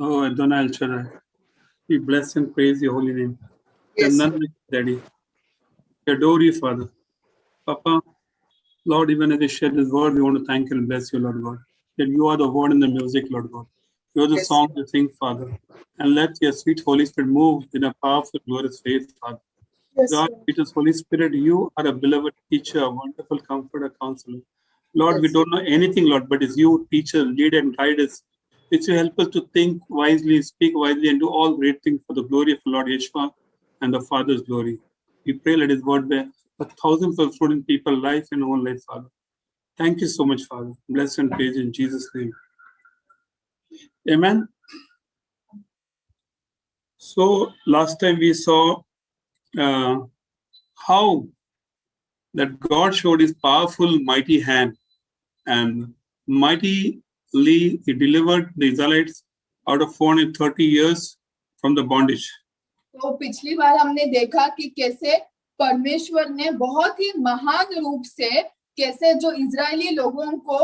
Oh, Adonai El Shaddai, we bless and praise your holy name. Yes, None like you, Daddy. We adore you, Father. Papa, Lord, even as we share this word, we want to thank you and bless you, Lord God. That you are the word and the music, Lord God. You are the Yes. song you sing, Father. And let your sweet Holy Spirit move in a powerful, glorious faith, Father. Yes, God, Lord. Jesus, Holy Spirit, you are a beloved teacher, a wonderful comforter, counselor. Lord, we Yes. don't know anything, Lord, but it's you, teacher, lead and guide us. It's you help us to think wisely, speak wisely, and do all great things for the glory of the Lord Yeshua and the Father's glory. We pray, let His word bear a thousands of fruit in people's life and own life, Father. Thank you so much, Father. Bless and praise in Jesus' name. Amen. So last time we saw how that God showed His powerful, mighty hand, and mightily He delivered the Israelites out of 430 years from the bondage. तो पिछली बार हमने देखा कि कैसे परमेश्वर ने बहुत ही महान रूप से कैसे जो इजरायली लोगों को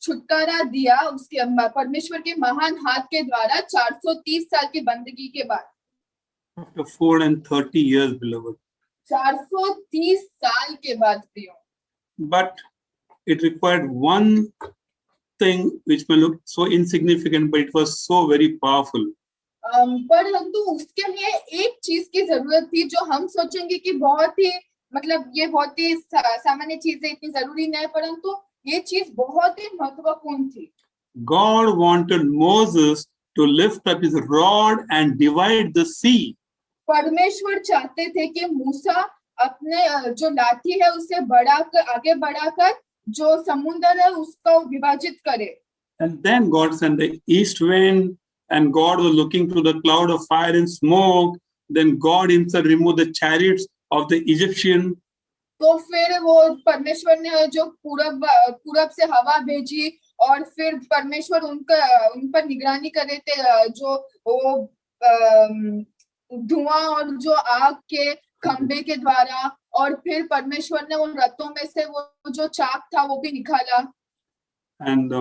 छुटकारा दिया उसके परमेश्वर के महान हाथ के द्वारा 430 साल की बंदगी के बाद. After 430 years, beloved. 430 साल के बाद प्रियो. But it required one thing which may look so insignificant, but it was so very powerful. परंतु उसके लिए एक चीज की जरूरत थी जो हम सोचेंगे कि बहुत ही मतलब ये बहुत ही सामान्य चीज है, इतनी जरूरी नहीं, परंतु ये चीज बहुत ही महत्वपूर्ण थी. God wanted Moses to lift up his rod and divide the sea. परमेश्वर चाहते थे कि मूसा अपने जो लाठी है उसे बढ़ाकर आगे बढ़ाकर जो समुद्र है उसको विभाजित करे. And then God sent the east wind, and God was looking through the cloud of fire and smoke. Then God himself removed the chariots of the Egyptian. तो फिर वो परमेश्वर ने जो पूरब से हवा भेजी और फिर परमेश्वर उन पर निगरानी कर रहे थे जो वो धुआं और जो आग के खंबे के द्वारा, और फिर परमेश्वर ने उन रथों में से वो जो चाक था वो भी निकाला. And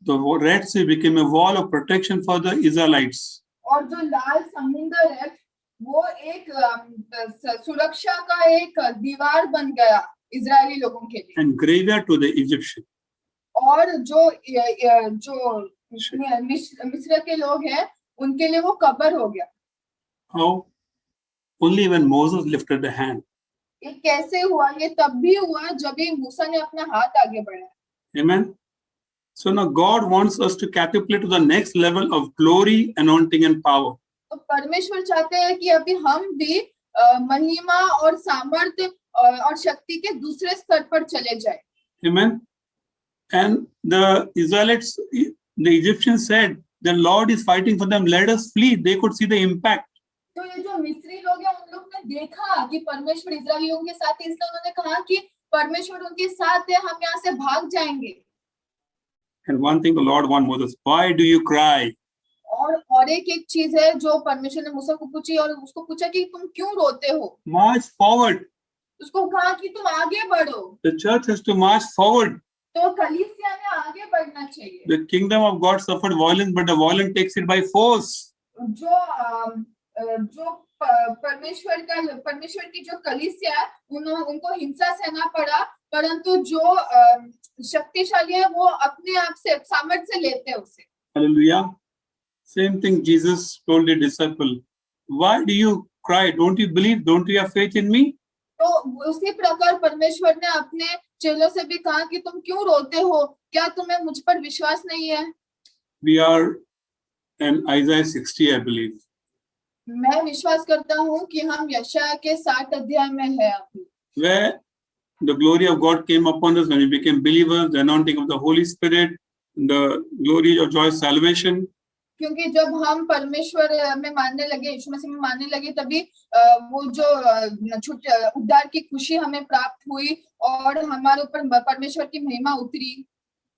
the Red Sea became a wall of protection for the Israelites. और जो लाल समुद्र है वो एक सुरक्षा का एक दीवार बन गया इजरायली लोगों के लिए. And graveyard to the Egyptian. और जो मिस्र के लोग हैं उनके लिए वो कब्र हो गया. How? Only when Moses lifted the hand. ये कैसे हुआ? ये तब भी हुआ जब भी मूसा ने अपना हाथ आगे बढ़ाया. Amen. So now God wants us to catapult to the next level of glory, anointing, and power. तो परमेश्वर चाहते हैं कि अभी हम भी महिमा और सामर्थ्य और शक्ति के दूसरे स्तर पर चले जाए. Amen. And the Israelites, the Egyptians said, the Lord is fighting for them. Let us flee. They could see the impact. तो ये जो मिस्री लोग हैं उन लोग ने देखा कि परमेश्वर इजरायली लोगों के साथ है, इसलिए उन्होंने कहा कि परमेश्वर उनके साथ है, हम यहाँ से भाग जाएंगे. And one thing the Lord wants Moses, why do you cry? और एक चीज है जो परमेश्वर ने मूसा को पूछी और उसको पूछा कि तुम क्यों रोते हो? March forward. उसको कहा कि तुम आगे बढ़ो. The church has to march forward. तो कलीसिया ने आगे बढ़ना चाहिए. The kingdom of God suffered violence, but the violent takes it by force. जो परमेश्वर की जो कलीसिया है उनको हिंसा सहना पड़ा, परंतु जो शक्तिशाली है वो अपने आप से सामर्थ्य से लेते हैं उसे. Hallelujah. Same thing Jesus told the disciple. Why do you cry? Don't you believe? Don't you have faith in me? तो उसी प्रकार परमेश्वर ने अपने चेलों से भी कहा कि तुम क्यों रोते हो? क्या तुम्हें मुझ पर विश्वास नहीं है? We are in Isaiah 60, I believe. मैं विश्वास करता हूँ कि हम यशायाह के 60 अध्याय में हैं अभी. Where the glory of God came upon us when we became believers, the anointing of the Holy Spirit, the glory of joy, salvation. क्योंकि जब हम परमेश्वर में मानने लगे, यीशु मसीह में मानने लगे, तभी वो जो उद्धार की खुशी हमें प्राप्त हुई और हमारे ऊपर परमेश्वर की महिमा उतरी.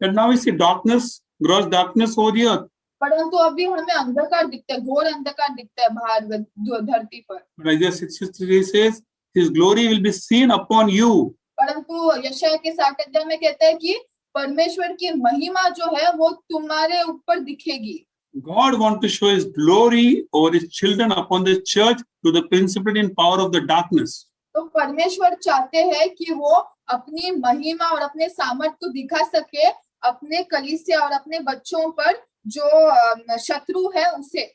And now we see darkness, gross darkness over the earth. परंतु अभी हमें अंधकार दिखता है, घोर अंधकार दिखता है बाहर धरती पर. But Isaiah 63 says, His glory will be seen upon you. परंतु यशायाह के 60 अध्याय में कहता है कि परमेश्वर की महिमा जो है वो तुम्हारे ऊपर दिखेगी. God wants to show his glory over his children upon the church to the principality and power of the darkness. तो परमेश्वर चाहते हैं कि वो अपनी महिमा और अपने सामर्थ को दिखा सके अपने कलीसिया और अपने बच्चों पर जो शत्रु है उसे.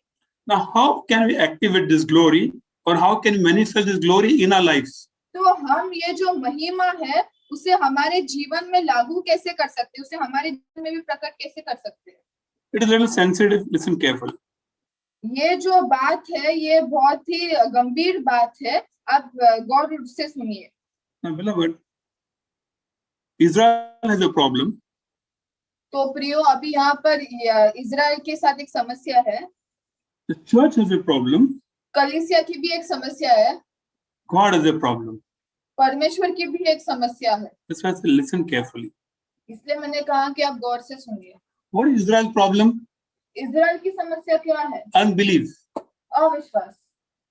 Now, how can we activate this glory, or how can we manifest this glory in our lives? तो हम ये जो महिमा है उसे हमारे जीवन में लागू कैसे कर सकते हैं, उसे हमारे जीवन में भी प्रकट कैसे कर सकते हैं. It is a little sensitive. Listen carefully. ये जो बात है ये बहुत ही गंभीर बात है, आप गौर से सुनिए. Now, beloved, Israel has a problem. तो प्रियो, अभी यहाँ पर इजराइल के साथ एक समस्या है. The church has a problem. कलीसिया की भी एक समस्या है. God has a problem. परमेश्वर की भी एक समस्या है. That's why I say listen carefully. इसलिए मैंने कहा कि आप गौर से सुनिए. What is Israel's problem? Israel की समस्या क्या है? Unbelief. अविश्वास.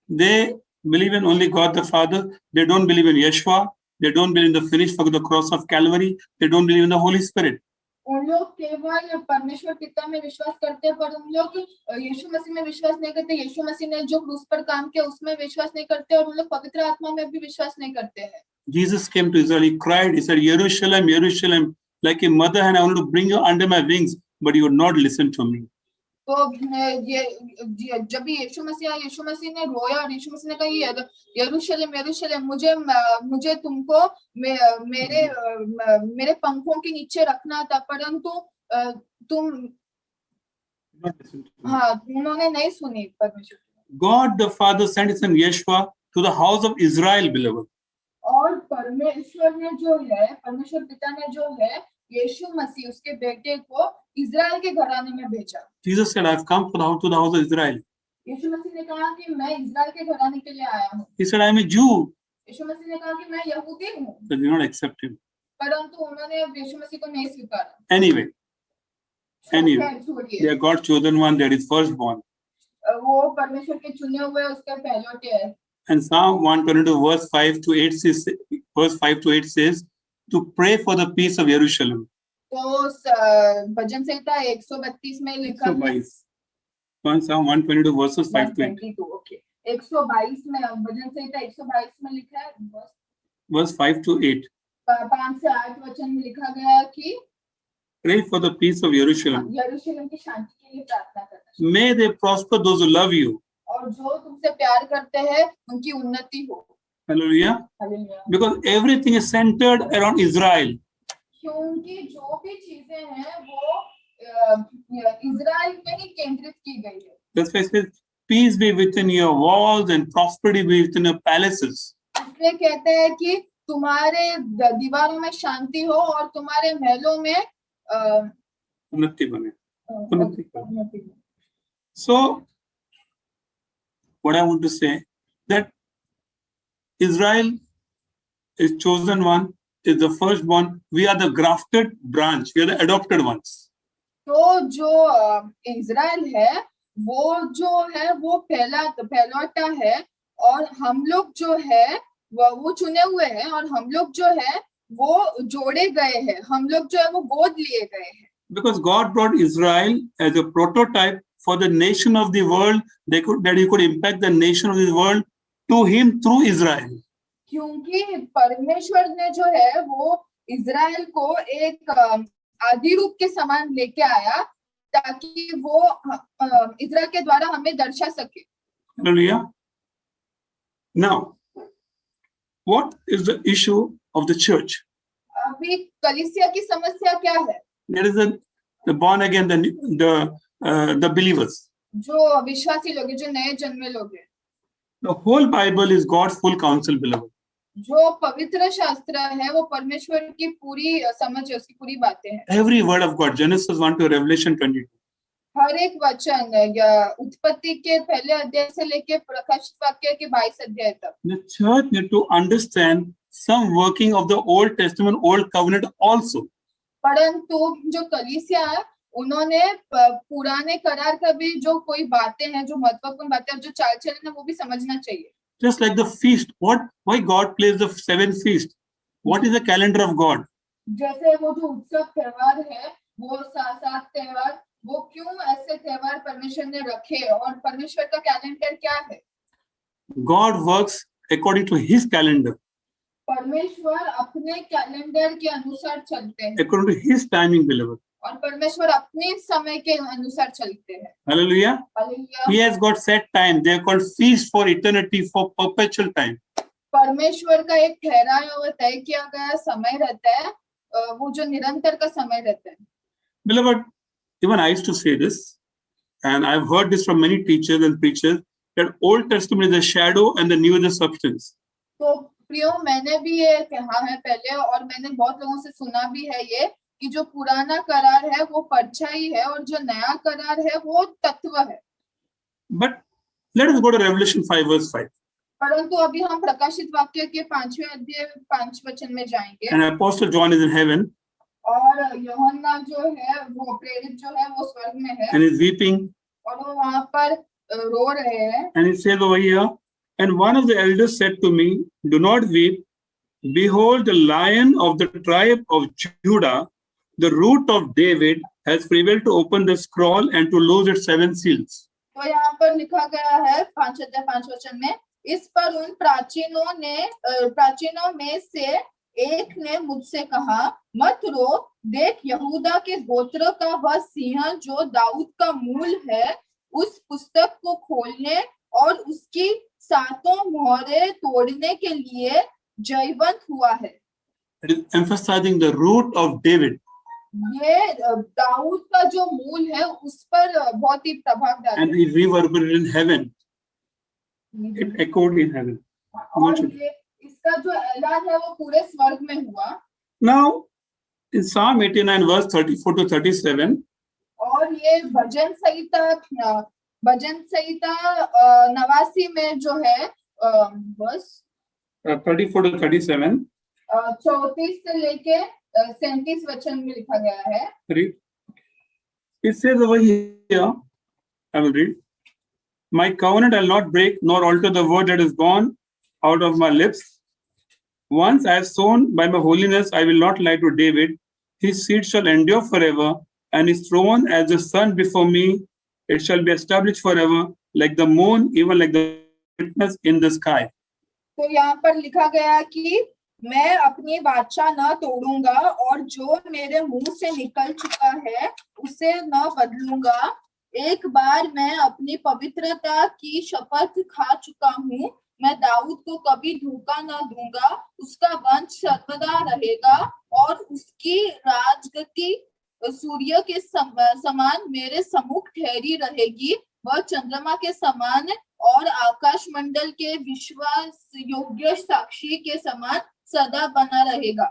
They believe in only God the Father. They don't believe in Yeshua. They don't believe in the finished work of the cross of Calvary. They don't believe in the Holy Spirit. उन लोग केवल परमेश्वर पिता में विश्वास करते हैं, पर उन लोग यीशु मसीह में विश्वास नहीं करते. यीशु मसीह ने जो क्रूस पर काम किया उसमें विश्वास नहीं करते, और उन लोग पवित्र आत्मा में भी विश्वास नहीं करते हैं. Jesus came to Israel. He cried. He said, Jerusalem, Jerusalem, like a mother hen, I want to bring you under my wings, but you would not listen to me. तो ये जब यीशु मसीह ने रोया और यीशु मसीह ने कहा, यरूशलेम यरूशलेम, मुझे तुमको मेरे पंखों के नीचे रखना था, परंतु तुम उन्होंने नहीं सुनी परमेश्वर. God the Father sent his son Yeshua to the house of Israel, beloved. और परमेश्वर पिता ने जो है यीशु मसीह उसके बेटे को इजराइल के घराने में भेजा. Jesus said, I've come to the house of Israel. यीशु मसीह ने कहा कि मैं इजराइल के घराने के लिए आया हूँ. He said, I'm a Jew. यीशु मसीह ने कहा कि मैं यहूदी हूँ. They did not accept him. परंतु उन्होंने यीशु मसीह को नहीं स्वीकारा. Anyway, they are God's chosen one. They are his firstborn. वो परमेश्वर के चुने हुए उसके पहलौठे हैं. And Psalm 122 verse 5 to 8 says, to pray for the peace of Jerusalem. तो भजन संहिता 132 में लिखा है. Psalm 122 verses 5 to 8. ओके, 122 में भजन संहिता 122 में लिखा है verse 5 to 8. 5 से 8 वचन में लिखा गया कि pray for the peace of Jerusalem. यरूशलेम की शांति के लिए प्रार्थना करना. May they prosper those who love you. और जो तुमसे प्यार करते हैं उनकी उन्नति हो. Hallelujah. Because everything is centered around Israel. क्योंकि जो भी चीजें हैं वो इजराइल में ही केंद्रित की गई है. That's why it says, peace be within your walls and prosperity be within your palaces. इसलिए कहते हैं कि तुम्हारे दीवारों में शांति हो और तुम्हारे महलों में उन्नति बने. So, what I want to say that Israel is chosen one, is the firstborn. We are the grafted branch. We are the adopted ones. तो जो इजराइल है वो पहलौठा है, और हम लोग जो है वो चुने हुए हैं, और हम लोग जो है वो जोड़े गए हैं, हम लोग जो है वो गोद लिए गए हैं. Because God brought Israel as a prototype for the nation of the world, that he could impact the nation of the world to him through Israel. क्योंकि परमेश्वर ने जो है वो इजराइल को एक आदि रूप के समान लेके आया, ताकि वो इजराइल के द्वारा हमें दर्शा सके. Hallelujah. Now, what is the issue of the church? अभी कलीसिया की समस्या क्या है? There is the born again, the believers. जो विश्वासी लोग हैं, जो नए जन्मे लोग हैं. The whole Bible is God's full counsel, beloved. जो पवित्र शास्त्र है वो परमेश्वर की पूरी समझ है, उसकी पूरी बातें हैं. Every word of God, Genesis 1 to Revelation 22. हर एक वचन उत्पत्ति के पहले अध्याय से लेके प्रकाशित वाक्य के 22 अध्याय तक. The church need to understand some working of the Old Testament, Old Covenant also. परंतु जो कलीसिया है उन्होंने पुराने करार का भी जो कोई बातें हैं, जो महत्वपूर्ण बातें जो चाल चलन है वो भी समझना चाहिए. Just like the feast, why God plays the 7 feast? What is the calendar of God? जैसे वो जो उत्सव त्योहार है वो 7 त्योहार वो क्यों ऐसे त्योहार परमेश्वर ने रखे और परमेश्वर का कैलेंडर क्या है? God works according to His calendar, परमेश्वर अपने कैलेंडर के अनुसार चलते हैं according to His timing, beloved. और परमेश्वर अपने समय के अनुसार चलते हैं। Hallelujah. Hallelujah. He has got set time. They are called feast for eternity, for perpetual time. परमेश्वर का एक ठहराया हुआ तय किया गया समय रहता है, वो जो निरंतर का समय रहता है। Beloved, even I used to say this, and I've heard this from many teachers and preachers, that Old Testament is a shadow and the New is a substance. तो प्रियो, मैंने भी ये कहा है पहले और मैंने बहुत लोगों से सुना भी है ये कि जो पुराना करार है वो परछाई है और जो नया करार है वो तत्व है। But let us go to Revelation 5 verse 5. परंतु अभी हम प्रकाशित वाक्य के 5वें अध्याय 5 वचन में जाएंगे। And Apostle John is in heaven. और यूहन्ना जो है वो प्रेरित जो है वो स्वर्ग में है। And is weeping. और वो वहां पर रो रहे हैं। And he says over here, and one of the elders said to me, do not weep. Behold, the Lion of the tribe of Judah, the root of David, has prevailed to open the scroll and to loose its 7 seals. तो यहाँ पर लिखा गया है 5 अध्याय 5 वचन में, इस पर उन प्राचीनों में से एक ने मुझसे कहा, मत रो, देख यहूदा के गोत्र का वह सिंह जो दाऊद का मूल है, उस पुस्तक को खोलने और उसकी 7 मोहरें तोड़ने के लिए जयवंत हुआ है। It is emphasizing the root of David. ये दाऊद का जो मूल है उस पर बहुत ही प्रभाव डालता है। And it reverberated in heaven. It echoed in heaven. और ये इसका जो ऐलान है वो पूरे स्वर्ग में हुआ। Now, in Psalm 89 verse 34 to 37, और ये भजन संहिता 89 में जो है बस 34 to 37, 34 से लेके 37 वचन में लिखा गया है। read. It says over here, I will read. My covenant I'll not break, nor alter the word that is gone out of my lips. Once I have sown by my holiness, I will not lie to David. His seed shall endure forever, and his throne as the sun before me. It shall be established forever, like the moon, even like the brightness in the sky. तो यहाँ पर लिखा गया कि मैं अपनी वाचा न तोड़ूंगा और जो मेरे मुंह से निकल चुका है उसे न बदलूंगा। एक बार मैं अपनी पवित्रता की शपथ खा चुका हूँ, मैं दाऊद को कभी धोखा न दूंगा। उसका वंश सर्वदा रहेगा और उसकी राजगद्दी सूर्य के समान मेरे सम्मुख ठहरी रहेगी। वह चंद्रमा के समान और आकाश मंडल के विश्वास योग्य साक्षी के समान सदा बना रहेगा।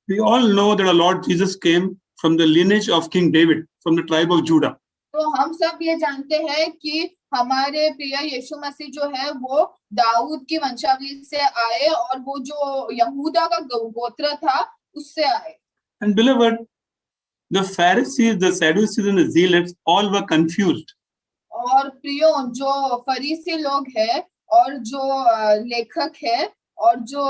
We all know that our Lord Jesus came from the lineage of King David, from the tribe of Judah. तो हम सब ये जानते हैं कि हमारे प्रिय यीशु मसीह जो है वो दाऊद की वंशावली से आए और वो जो यहूदा का गोत्र था उससे आए। And beloved, the Pharisees, the Sadducees, and the Zealots all were confused. और प्रियो, जो फरीसी लोग हैं और जो लेखक है और जो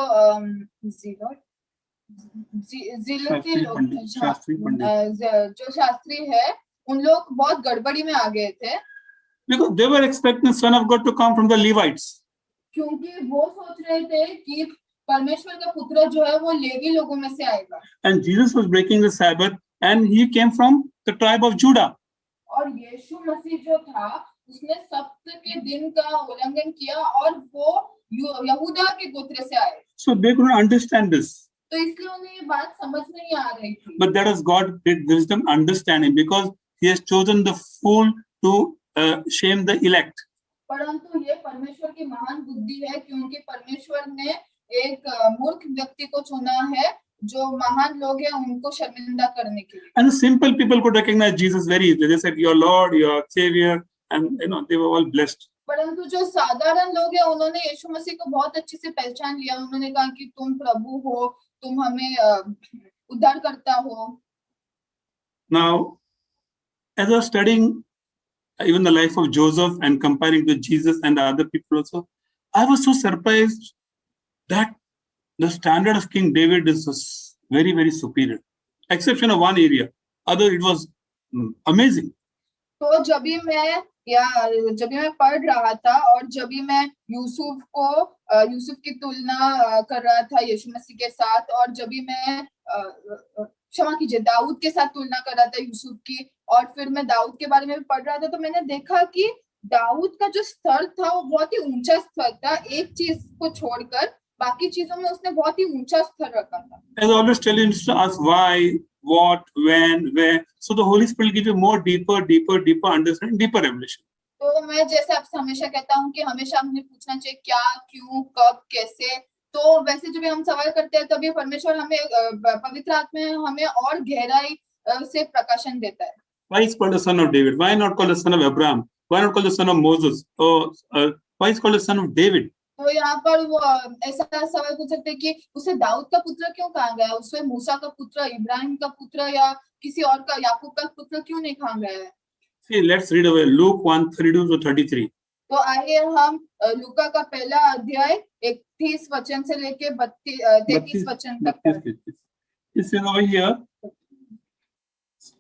जो शास्त्री है, उन लोग बहुत गड़बड़ी में आ गए थे। Because they were expecting the Son of God to come from the Levites. क्योंकि वो सोच रहे थे कि परमेश्वर का पुत्र जो है वो लेवी लोगों में से आएगा। And Jesus was breaking the Sabbath, and he came from the tribe of Judah. और यीशु मसीह जो था उसने सप्त के दिन का उल्लंघन किया और वो यहूदा के गोत्र से आए। So they couldn't understand this. तो इसलिए उन्हें ये बात समझ नहीं आ रही थी। But that is God did wisdom understanding, because He has chosen the fool to shame the elect. परंतु ये परमेश्वर की महान बुद्धि है, क्योंकि परमेश्वर ने एक मूर्ख व्यक्ति को चुना है जो महान लोग हैं उनको शर्मिंदा करने के लिए। And the simple people could recognize Jesus very easily. They said, "Your Lord, your Savior," and they were all blessed. परंतु जो साधारण लोग हैं उन्होंने यीशु मसीह को बहुत अच्छे से पहचान लिया। उन्होंने कहा कि तुम प्रभु हो, तुम हमें उद्धार करता हो। Now, as I was studying even the life of Joseph and comparing to Jesus and the other people also, I was so surprised that the standard of King David is very, very superior, exception of one area. Other, it was amazing. तो जब भी मैं पढ़ रहा था और जब भी मैं यूसुफ की तुलना कर रहा था यीशु मसीह के साथ, और जब भी मैं क्षमा कीजिए दाऊद के साथ तुलना कर रहा था यूसुफ की, और फिर मैं दाऊद के बारे में भी पढ़ रहा था, तो मैंने देखा कि दाऊद का जो स्तर था वो बहुत ही ऊंचा स्तर था। एक चीज को छोड़कर बाकी चीजों में उसने बहुत ही ऊंचा स्तर रखा था। As I always tell you to ask why, what, when, where. So the Holy Spirit will give you more deeper understanding, deeper revelation. तो मैं जैसे आपसे हमेशा कहता हूँ कि हमेशा हमें पूछना चाहिए क्या, क्यों, कब, कैसे। तो वैसे जब भी हम सवाल करते हैं तभी परमेश्वर हमें पवित्र आत्मा हमें और गहराई से प्रकाशन देता है। Why is called the son of David? Why not called the son of Abraham? Why not called the son of Moses? Or why is called the son of David? तो यहाँ पर वो ऐसा सवाल पूछ सकते हैं कि उसे दाऊद का पुत्र क्यों कहा गया, उसे मूसा का पुत्र, इब्राहिम का पुत्र या किसी और का, याकूब का पुत्र क्यों नहीं कहा गया है। See, let's read away Luke 1:32-33. तो आइए हम लूका का पहला अध्याय 31 वचन से लेके 33 वचन तक पढ़ें। This is over here.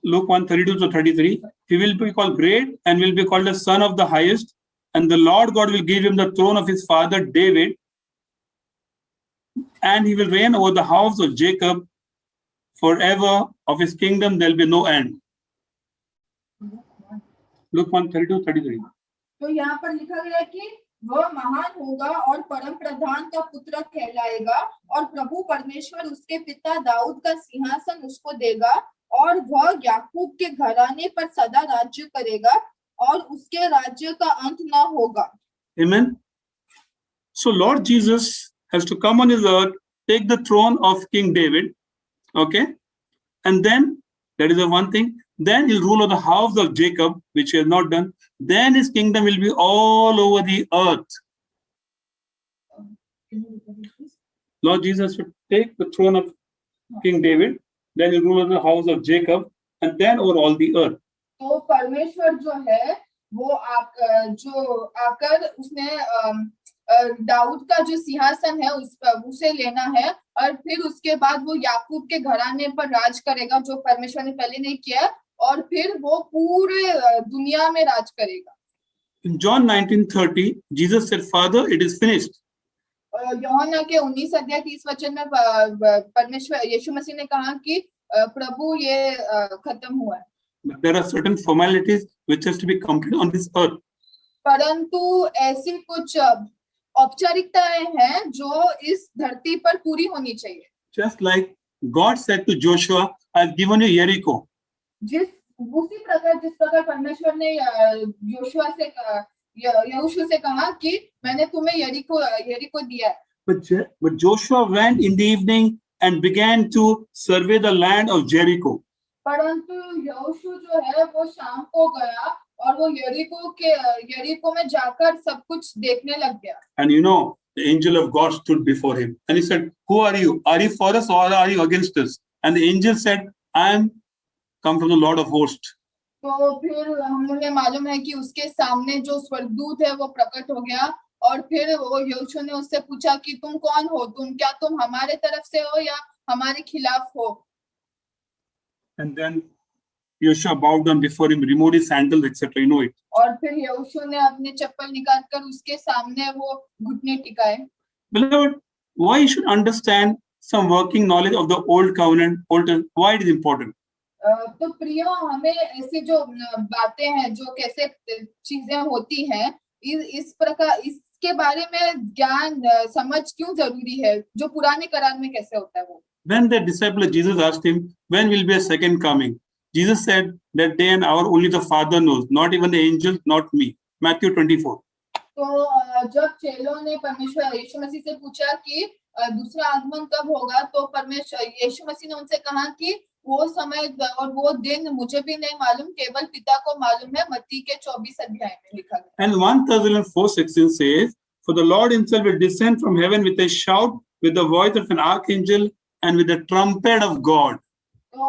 Luke 1:32-33. He will be called great and will be called the Son of the Highest, and the Lord God will give him the throne of his father David, and he will reign over the house of Jacob forever. Of his kingdom there will be no end. Luke 1:32-33. तो यहाँ पर लिखा गया है कि वह महान होगा और परम प्रधान का पुत्र कहलाएगा, और प्रभु परमेश्वर उसके पिता दाऊद का सिंहासन उसको देगा, और वह याकूब के घराने पर सदा राज्य करेगा, और उसके राज्य का अंत न होगा। Amen. So Lord Jesus has to come on his earth, take the throne of King David, okay, and then that is the one thing. Then he'll rule over the house of Jacob, which he has not done. Then his kingdom will be all over the earth. Lord Jesus will take the throne of King David, then he'll rule over the house of Jacob, and then over all the earth. तो परमेश्वर जो है वो आकर उसने दाऊद का जो सिंहासन है उसे लेना है, और फिर उसके बाद वो याकूब के घराने पर राज करेगा, जो परमेश्वर ने पहले नहीं किया, और फिर वो पूरे दुनिया में राज करेगा। In John 19:30, Jesus said, "Father, it is finished." यूहन्ना के 19 अध्याय 30 वचन में परमेश्वर यीशु मसीह ने कहा कि प्रभु ये खत्म हुआ है। But there are certain formalities which has to be completed on this earth. परंतु ऐसी कुछ औपचारिकताएं हैं जो इस धरती पर पूरी होनी चाहिए। Just like God said to Joshua, "I've given you Jericho." उसी प्रकार जिस प्रकार परमेश्वर ने यहोशू से कहा कि मैंने तुम्हें यरीको दिया है। But Joshua went in the evening and began to survey the land of Jericho. परंतु यहोशू जो है वो शाम को गया और वो यरीको में जाकर सब कुछ देखने लग गया। And you know, the angel of God stood before him and he said, "Who are you? Are you for us or are you against us?" And the angel said, "I am come from the Lord of hosts." तो फिर हमें मालूम है कि उसके सामने जो स्वर्गदूत है वो प्रकट हो गया, और फिर वो यहोशू ने उससे पूछा कि तुम कौन हो, तुम हमारे तरफ से हो या हमारे खिलाफ हो। And then Joshua bowed down before him, removed his sandals, etc. You know it. और फिर यहोशू ने अपने चप्पल निकालकर उसके सामने वो घुटने टिकाए। Beloved, why you should understand some working knowledge of the old covenant, why it is important? तो प्रियो, हमें ऐसी जो बातें हैं, जो कैसे चीजें होती हैं, इस प्रकार इसके बारे में ज्ञान समझ क्यों जरूरी है, जो पुराने करार में कैसे होता है वो। When the disciple Jesus asked him, "When will be a second coming?" Jesus said, "That day and hour only the Father knows, not even the angels, not me." Matthew 24. तो जब चेलों ने परमेश्वर यीशु मसीह से पूछा कि दूसरा आगमन कब होगा, तो परमेश्वर यीशु मसीह ने उनसे कहा कि वो समय और वो दिन मुझे भी नहीं मालूम, केवल पिता को मालूम है। मत्ती के 24 अध्याय में लिखा गया। And 1 Thessalonians 4:16 says, "For the Lord himself will descend from heaven with a shout, with the voice of an archangel, and with the trumpet of God." तो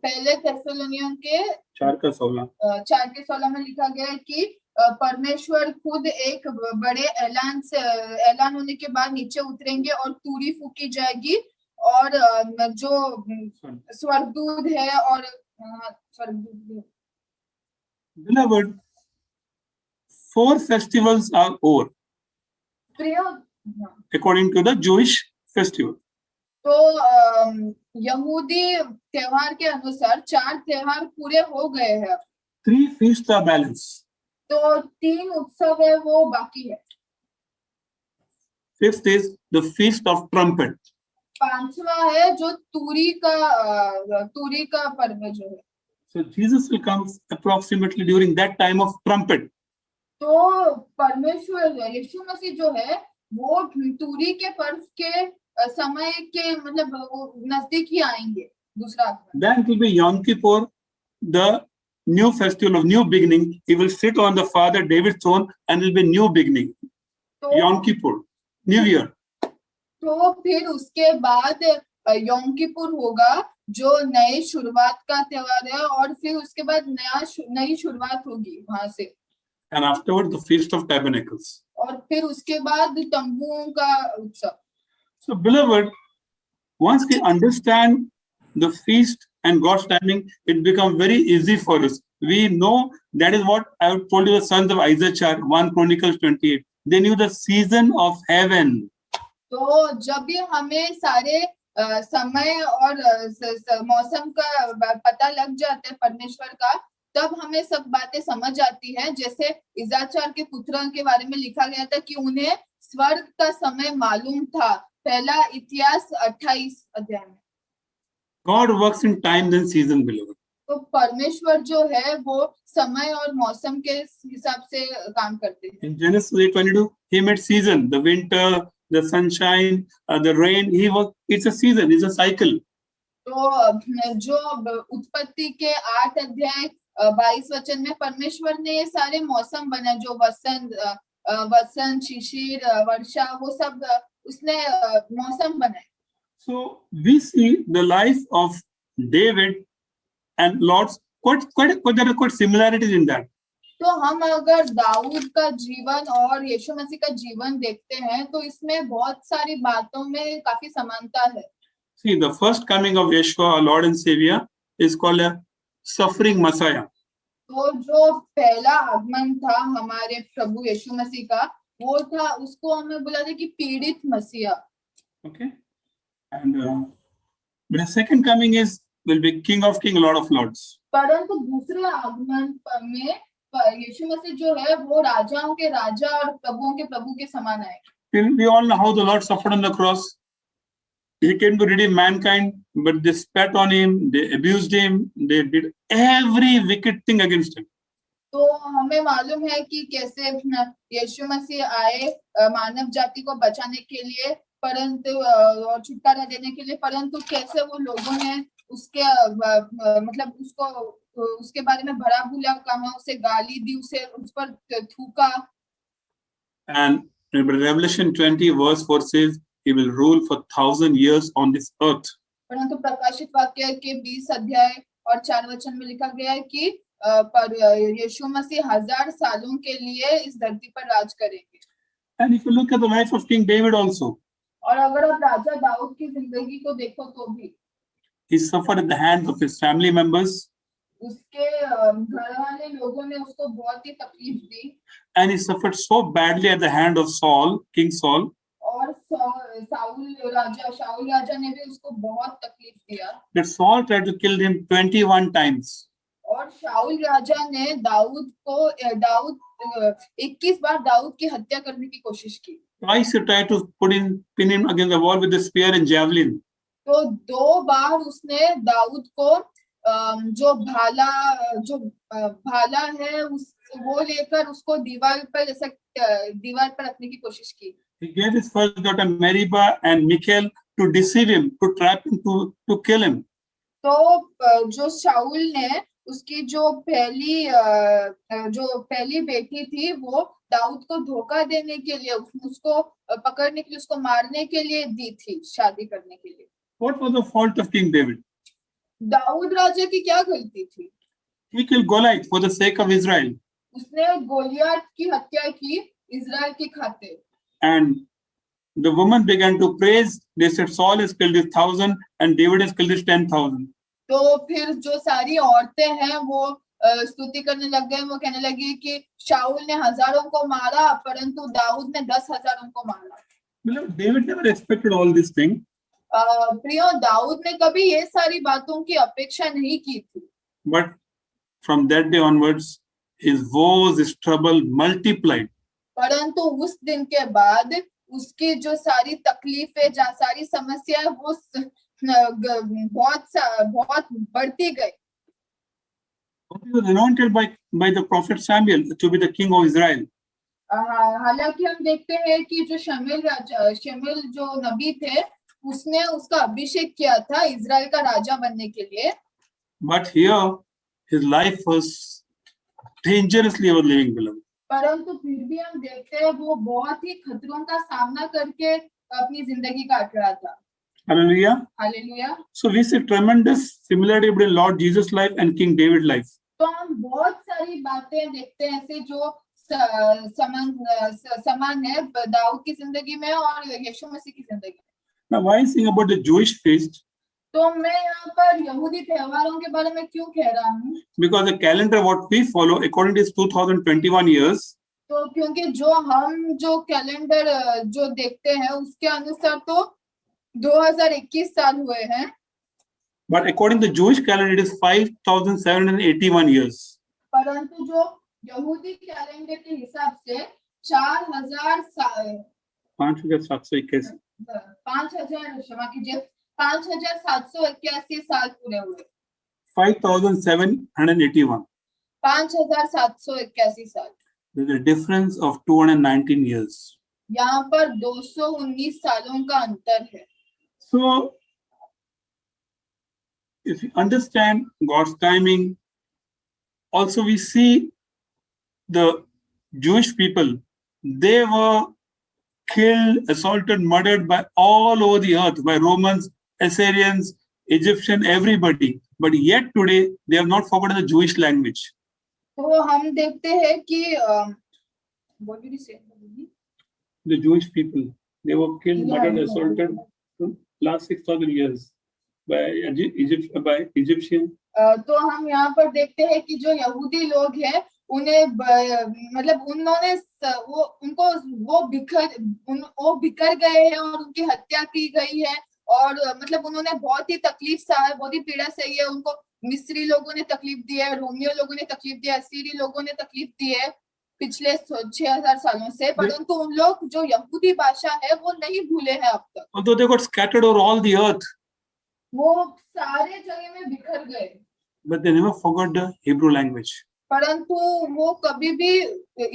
पहले थेसलोनियों के 4:16 में लिखा गया है कि परमेश्वर खुद एक बड़े ऐलान होने के बाद नीचे उतरेंगे और तुरी फूकी जाएगी, और जो स्वर्गदूत है और Beloved, 4 festivals are over प्रिय according to the Jewish festival. तो यहूदी त्योहार के अनुसार 4 त्योहार पूरे हो गए हैं, 3 feasts are balanced. तो 3 उत्सव है वो बाकी है। 5th is the Feast of Trumpet. 5वां है जो तूरी का पर्व जो है। So Jesus will come approximately during that time of trumpet. तो परमेश्वर यीशु मसीह जो है वो तूरी के पर्व के समय के मतलब वो नजदीक ही आएंगे। दूसरा Then it will be Yom Kippur, the new festival of new beginning. He will sit on the father David's throne and it will be new beginning. Yom Kippur, New Year. तो फिर उसके बाद यौम किपुर होगा जो नई शुरुआत का त्योहार है, और फिर उसके बाद नई शुरुआत होगी वहां से। And afterward the Feast of Tabernacles. और फिर उसके बाद तंबुओं का उत्सव। So beloved, once we understand the feast and God's timing, it becomes very easy for us. We know that is what I have told you the sons of Issachar, 1 Chronicles 28. They knew the season of heaven. तो जब भी हमें सारे समय और मौसम का पता लग जाता है परमेश्वर का, तब हमें सब बातें समझ आती है। जैसे इज़ाचार के पुत्रों के बारे में लिखा गया था कि उन्हें स्वर्ग का समय मालूम था, पहला इतिहास 28 अध्याय में। God works in time and season, beloved. तो परमेश्वर जो है वो समय और मौसम के हिसाब से काम करते हैं। In Genesis 8:22, he made season, the winter, the sunshine, the rain. It's a season, it's a cycle. तो जो उत्पत्ति के 8 अध्याय 22 वचन में परमेश्वर ने ये सारे मौसम बनाए, जो वसंत, शिशिर, वर्षा, वो सब उसने मौसम बनाए। So we see the life of David and Lord's there are quite similarities in that. तो हम अगर दाऊद का जीवन और यीशु मसीह का जीवन देखते हैं तो इसमें बहुत सारी बातों में काफी समानता है। See, the first coming of Yeshua, our Lord and Savior, is called a suffering Messiah. तो जो पहला आगमन था हमारे प्रभु यीशु मसीह का, वो था, उसको हमें बोला था कि पीड़ित मसीहा। Okay, and but the second coming will be King of Kings, Lord of Lords. परंतु दूसरे आगमन में यीशु मसीह जो है वो राजाओं के राजा और प्रभुओं के प्रभु के समान आएगा। We all know how the Lord suffered on the cross. He came to redeem mankind, but they spat on him, they abused him, they did every wicked thing against him. तो हमें मालूम है कि कैसे यीशु मसीह आए मानव जाति को बचाने के लिए, परंतु और छुटकारा देने के लिए, परंतु कैसे वो लोगों ने उसके मतलब उसके बारे में भला बुरा कहा, उसे गाली दी, उसे उस पर थूका। And Revelation 20 verse 4 says he will rule for 1,000 years on this earth. परंतु प्रकाशित वाक्य के 20 अध्याय और 4 वचन में लिखा गया है कि पर यीशु मसीह 1000 सालों के लिए इस धरती पर राज करेंगे। And if you look at the life of King David also, और अगर आप राजा दाऊद की जिंदगी को देखो तो भी he suffered at the hands of his family members. उसके घर वाले लोगों ने उसको बहुत ही तकलीफ दी। And he suffered so badly at the hand of Saul, King Saul. और शाऊल राजा ने भी उसको बहुत तकलीफ दिया। That Saul tried to kill him 21 times. और शाऊल राजा ने दाऊद 21 बार दाऊद की हत्या करने की कोशिश की। Twice he tried to pin him against the wall with the spear and javelin. तो 2 बार उसने दाऊद को जो भाला है वो लेकर उसको दीवार पर रखने की कोशिश की। He gave his first daughter Meribah and Michal to deceive him, to trap him, to kill him. तो जो शाऊल ने उसकी जो पहली बेटी थी वो दाऊद को धोखा देने के लिए, उसको पकड़ने के लिए, उसको मारने के लिए दी थी, शादी करने के लिए। What was the fault of King David? Dawood राजा की क्या गलती थी? He killed Goliath for the sake of Israel. उसने गोलियत की हत्या की इजराइल के खातिर। And the woman began to praise. They said Saul has killed his 1,000 and David has killed his 10,000. तो फिर जो सारी औरतें हैं वो स्तुति करने लग गए। वो कहने लगे कि शाऊल ने हजारों को मारा परंतु दाऊद ने 10,000 को मारा। Beloved, David never expected all these things. प्रियो, दाऊद ने कभी ये सारी बातों की अपेक्षा नहीं की थी, But from that day onwards, his woes, his trouble multiplied. परंतु उस दिन के बाद उसकी जो सारी तकलीफें, जो सारी समस्याएं वो बहुत बढ़ती गई। He was anointed by the prophet Samuel to be the king of Israel. हालांकि हम देखते हैं कि जो शमूएल जो नबी थे उसने उसका अभिषेक किया था इजराइल का राजा बनने के लिए। But here his life was dangerously was living, beloved. परंतु फिर भी हम देखते हैं वो बहुत ही खतरों का सामना करके अपनी जिंदगी काट रहा था। Hallelujah. Hallelujah. So we see tremendous similarity between Lord Jesus' life and King David's life. तो हम बहुत सारी बातें देखते हैं ऐसे जो समान है दाऊद की जिंदगी में और यीशु मसीह की जिंदगी में। Now, why saying about the Jewish feast? तो मैं यहाँ पर यहूदी त्योहारों के बारे में क्यों कह रहा हूँ? Because the calendar what we follow according to 2021 years. तो क्योंकि जो कैलेंडर जो देखते हैं उसके अनुसार तो 2021 साल हुए हैं। But according to the Jewish calendar, it is 5,781 years. परंतु जो यहूदी कैलेंडर के हिसाब से 4,000 साल 5,781 5,781 साल पूरे हुए। 5,781. 5,781 साल। There's a difference of 219 years. यहाँ पर 219 सालों का अंतर है। So, if you understand God's timing, also we see the Jewish people, they were killed, assaulted, murdered by all over the earth, by Romans, Assyrians, Egyptians, everybody. But yet today, they have not forgotten the Jewish language. तो हम देखते हैं कि what did you say? The Jewish people, they were killed, murdered, assaulted last 6,000 years by Egyptian. तो हम यहाँ पर देखते हैं कि जो यहूदी लोग हैं उन्हें मतलब उन्होंने वो बिखर गए हैं और उनकी हत्या की गई है और मतलब उन्होंने बहुत ही तकलीफ सहा, बहुत ही पीड़ा सही है। उनको मिस्री लोगों ने तकलीफ दी है, रोमियो लोगों ने तकलीफ दी है, असीरी लोगों ने तकलीफ दी है पिछले 6,000 सालों से। परंतु उन लोग जो यहूदी भाषा है वो नहीं भूले हैं अब तक। Although they got scattered over all the earth, वो सारे जगह में बिखर गए, but they never forgot the Hebrew language. परंतु वो कभी भी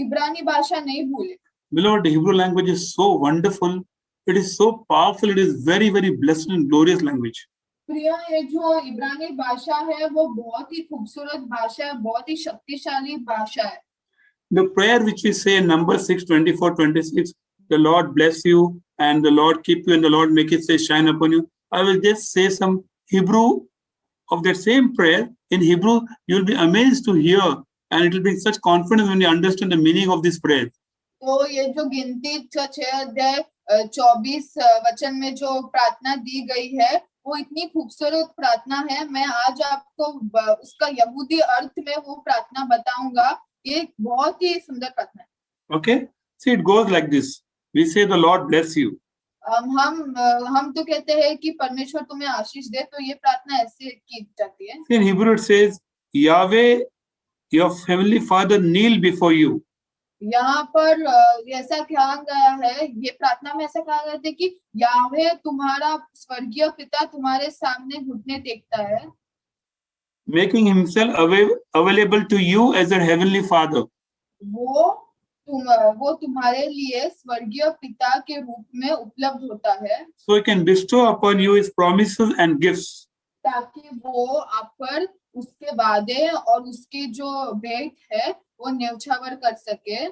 इब्रानी भाषा नहीं भूले। Beloved, the Hebrew language is so wonderful. It is so powerful. It is very, very blessed and glorious language. प्रिय, ये जो इब्रानी भाषा है वो बहुत ही खूबसूरत भाषा है, बहुत ही शक्तिशाली भाषा है। The prayer which we say in Numbers 6:24-26, the Lord bless you and the Lord keep you and the Lord make his face shine upon you. I will just say some Hebrew of that same prayer. In Hebrew, you will be amazed to hear and it will bring such confidence when you understand the meaning of this prayer. तो ये जो गिनती 6:24 वचन में जो प्रार्थना दी गई है वो इतनी खूबसूरत प्रार्थना है। मैं आज आपको उसका यहूदी अर्थ में वो प्रार्थना बताऊंगा। ये बहुत ही सुंदर प्रार्थना है। Okay, see, it goes like this. We say the Lord bless you. हम तो कहते हैं कि परमेश्वर तुम्हें आशीष दे, तो ये प्रार्थना ऐसे की जाती है। In Hebrew it says, Yahweh, your heavenly Father, kneel before you. यहाँ पर ऐसा कहा गया है, ये प्रार्थना में ऐसा कहा गया है कि यावे तुम्हारा स्वर्गीय पिता तुम्हारे सामने घुटने टेकता है, Making himself available to you as a heavenly Father. वो तुम्हारे लिए स्वर्गीय पिता के रूप में उपलब्ध होता है, So he can bestow upon you his promises and gifts. ताकि वो आप पर उसके वादे और उसकी जो भेंट है वो न्यौछावर कर सके।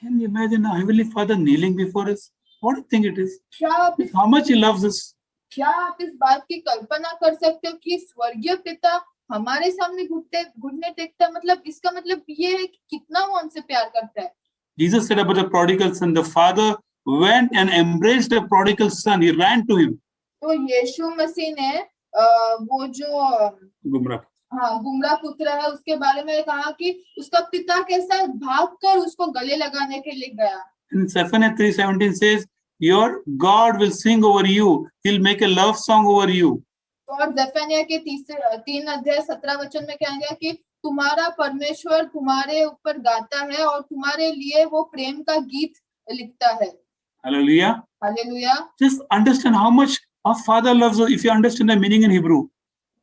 Can you imagine a heavenly Father kneeling before us? What do you think it is? क्या How much he loves us? क्या आप इस बात की कल्पना कर सकते हो कि स्वर्गीय पिता हमारे सामने घुटने टेकता? मतलब इसका मतलब ये है कि कितना वो हमसे प्यार करता है। Jesus said about the prodigal son, the father went and embraced the prodigal son. He ran to him. तो यीशु मसीह ने वो जो हाँ, गुमराह पुत्र है, उसके बारे में कहा कि उसका पिता कैसा भागकर उसको गले लगाने के लिए गया। In Zephaniah 3:17 says, your God will sing over you. He'll make a love song over you. और जफन्याह के 3 अध्याय 17 वचन में क्या गया कि तुम्हारा परमेश्वर तुम्हारे ऊपर गाता है और तुम्हारे लिए वो प्रेम का गीत लिखता है। Hallelujah. Hallelujah. Just understand how much our Father loves us if you understand the meaning in Hebrew.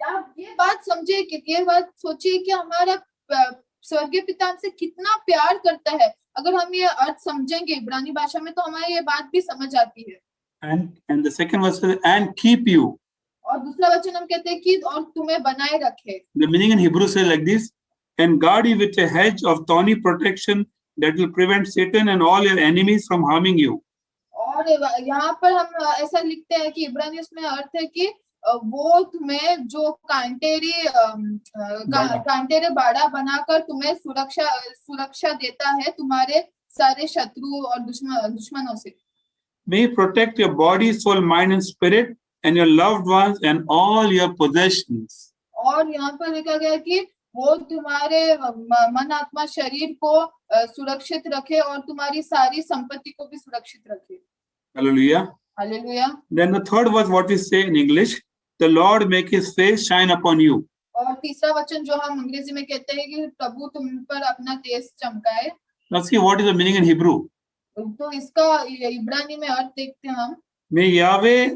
आप ये बात समझिए कि ये बात सोचिए कि हमारा स्वर्गीय पिता हमसे कितना प्यार करता है। अगर हम ये अर्थ समझेंगे इब्रानी भाषा में तो हमारी ये बात भी समझ आती है। And the second verse says, and keep you. और दूसरा वचन हम कहते हैं कि और तुम्हें बनाए रखे। The meaning in Hebrew says like this, and guard you with a hedge of thorny protection that will prevent Satan and all your enemies from harming you. और यहाँ पर हम ऐसा लिखते हैं कि इब्रानी उसमें अर्थ है कि वो तुम्हें जो कांटेरे बाड़ा बनाकर तुम्हें सुरक्षा देता है तुम्हारे सारे शत्रु और दुश्मनों से। May you protect your body, soul, mind and spirit and your loved ones and all your possessions. और यहाँ पर लिखा गया कि वो तुम्हारे मन आत्मा शरीर को सुरक्षित रखे और तुम्हारी सारी संपत्ति को भी सुरक्षित रखे। Hallelujah. Hallelujah. Then the third verse, what we say in English, the Lord make his face shine upon you. और तीसरा वचन जो हम अंग्रेजी में कहते हैं कि प्रभु तुम पर अपना तेज चमकाए। Now see what is the meaning in Hebrew. तो इसका इब्रानी में अर्थ देखते हैं हम। May Yahweh,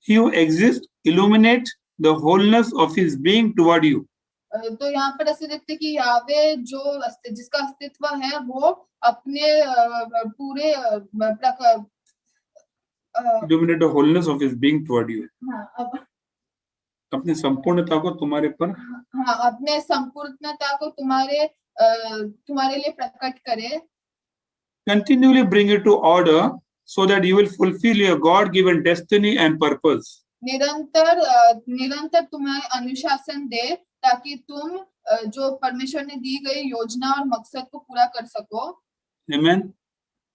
he who exists, illuminate the wholeness of his being toward you. तो यहाँ पर ऐसे देखते हैं कि यावे जो जिसका अस्तित्व है वो अपने पूरे Illuminate the wholeness of his being toward you. हाँ, अपनी संपूर्णता को तुम्हारे पर हाँ, अपने संपूर्णता को तुम्हारे लिए प्रकट करे। Continually bring it to order so that you will fulfill your God-given destiny and purpose. निरंतर तुम्हें अनुशासन दे ताकि तुम जो परमेश्वर ने दी गई योजना और मकसद को पूरा कर सको। Amen.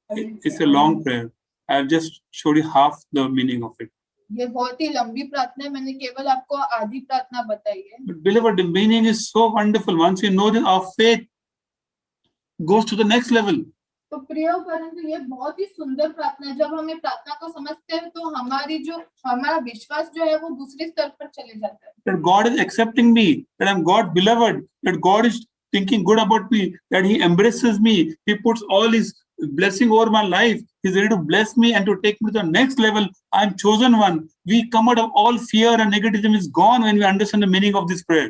It's a long prayer. I have just showed you half the meaning of it. ये बहुत ही लंबी प्रार्थना है, मैंने केवल आपको आधी प्रार्थना बताई है। But beloved, the meaning is so wonderful. Once you know that, our faith goes to the next level. तो प्रिय परंतु ये बहुत ही सुंदर प्रार्थना है। जब हम ये प्रार्थना को समझते हैं तो हमारा विश्वास जो है वो दूसरे स्तर पर चले जाता है। That God is accepting me, that I'm God beloved, that God is thinking good about me, that he embraces me, he puts all his blessing over my life, he's ready to bless me and to take me to the next level. I'm chosen one. We come out of all fear and negativism is gone when we understand the meaning of this prayer.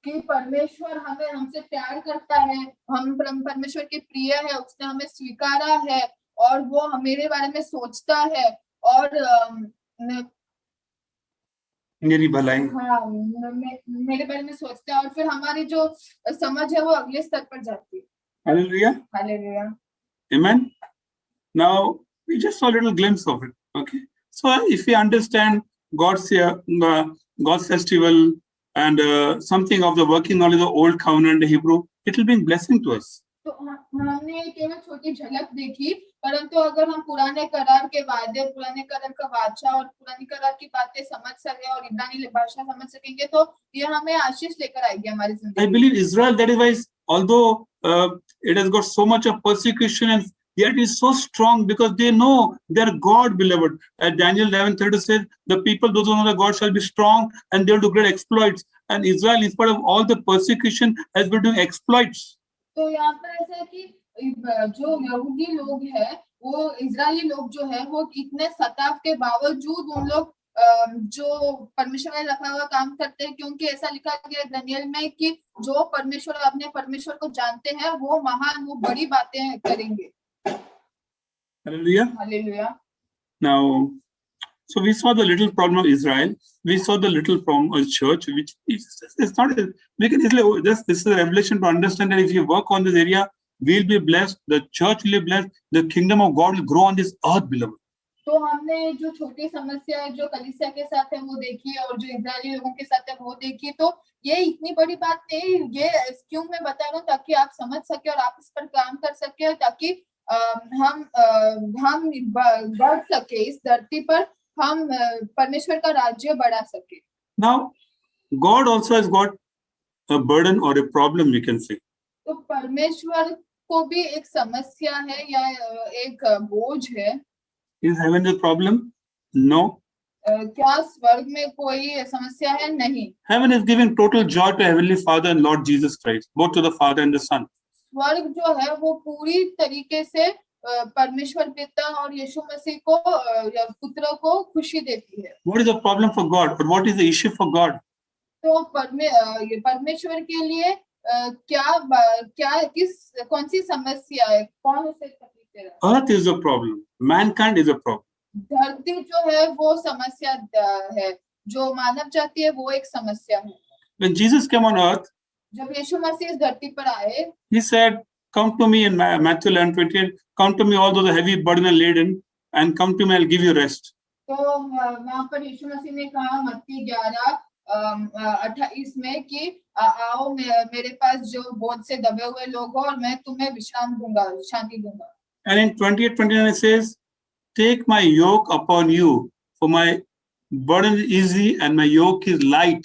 कि परमेश्वर हमसे प्यार करता है, हम परमेश्वर के प्रिय है, उसने हमें स्वीकारा है और वो मेरे बारे में सोचता है और मेरी भलाई, हाँ, मेरे बारे में सोचता है और फिर हमारी जो समझ है वो अगले स्तर पर जाती है। Hallelujah. Hallelujah. Amen. Now we just saw a little glimpse of it. Okay. So if we understand God's festival and something of the working knowledge of Old Covenant Hebrew, it will be a blessing to us. तो हमने केवल छोटी झलक देखी, परंतु अगर हम पुराने करार के वादे, पुराने करार का वाचा और पुरानी करार की बातें समझ सके और इब्रानी भाषा समझ सकेंगे तो ये हमें आशीष लेकर आएगी हमारी जिंदगी। I believe Israel, that is why, although it has got so much of persecution, and yet it is so strong because they know their God beloved. Daniel 11:30 says, the people, those who know the God, shall be strong and they will do great exploits. And Israel, in spite of all the persecution, has been doing exploits. तो यहाँ पर ऐसा है कि जो यहूदी लोग हैं, वो इजरायली लोग जो है वो इतने सताव के बावजूद उन लोग जो परमेश्वर ने रखा हुआ काम करते हैं, क्योंकि ऐसा लिखा गया दानियेल में कि जो परमेश्वर अपने परमेश्वर को जानते हैं वो महान, वो बड़ी बातें करेंगे। Hallelujah. Hallelujah. Now, so we saw the little problem of Israel. We saw the little problem of church, which it's not. We can easily just, this is a revelation to understand that if you work on this area, we'll be blessed. The church will be blessed. The kingdom of God will grow on this earth, beloved. तो हमने जो छोटी समस्या है जो कलीसिया के साथ है वो देखी और जो इजरायली लोगों के साथ है वो देखी, तो ये इतनी बड़ी बात नहीं, ये क्यों मैं बता रहा हूँ ताकि आप समझ सके और आप इस पर काम कर सके, ताकि हम बढ़ सके इस धरती पर, हम परमेश्वर का राज्य बढ़ा सके। Now, God also has got a burden or a problem, we can say. तो परमेश्वर को भी एक समस्या है या एक बोझ है. Is heaven a problem? No. क्या स्वर्ग में कोई समस्या है? नहीं. Heaven is giving total joy to Heavenly Father and Lord Jesus Christ, both to the Father and the Son. स्वर्ग जो है वो पूरी तरीके से परमेश्वर पिता और यीशु मसीह को या पुत्र को खुशी देती है. What is the problem for God, or what is the issue for God? तो परमेश्वर के लिए कौन सी समस्या है? कौन उसे तकलीफ दे रहा है? Earth is the problem. Mankind is a problem. धरती जो है वो समस्या है. जो मानव जाति है वो एक समस्या है. When Jesus came on earth, जब यीशु मसीह इस धरती पर आए, he said, "Come to me," in Matthew 11:28, "Come to me, all those heavy burden and laden, and come to me, I'll give you rest." तो वहां पर यीशु मसीह ने कहा मत्ती 11:28 में कि आओ मेरे पास जो बोझ से दबे हुए लोग हो और मैं तुम्हें विश्राम दूंगा, शांति दूंगा. And in 28:29 it says, "Take my yoke upon you, for my burden is easy and my yoke is light."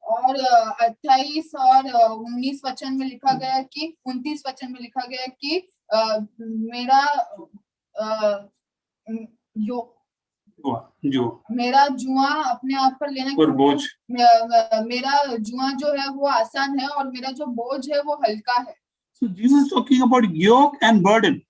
और 28 और 19 वचन में लिखा गया कि 29 वचन में लिखा गया कि मेरा मेरा जुआ अपने आप पर लेना, और बोझ, मेरा जुआ जो है वो आसान है और मेरा जो बोझ है वो हल्का है. So Jesus is talking about yoke and burden.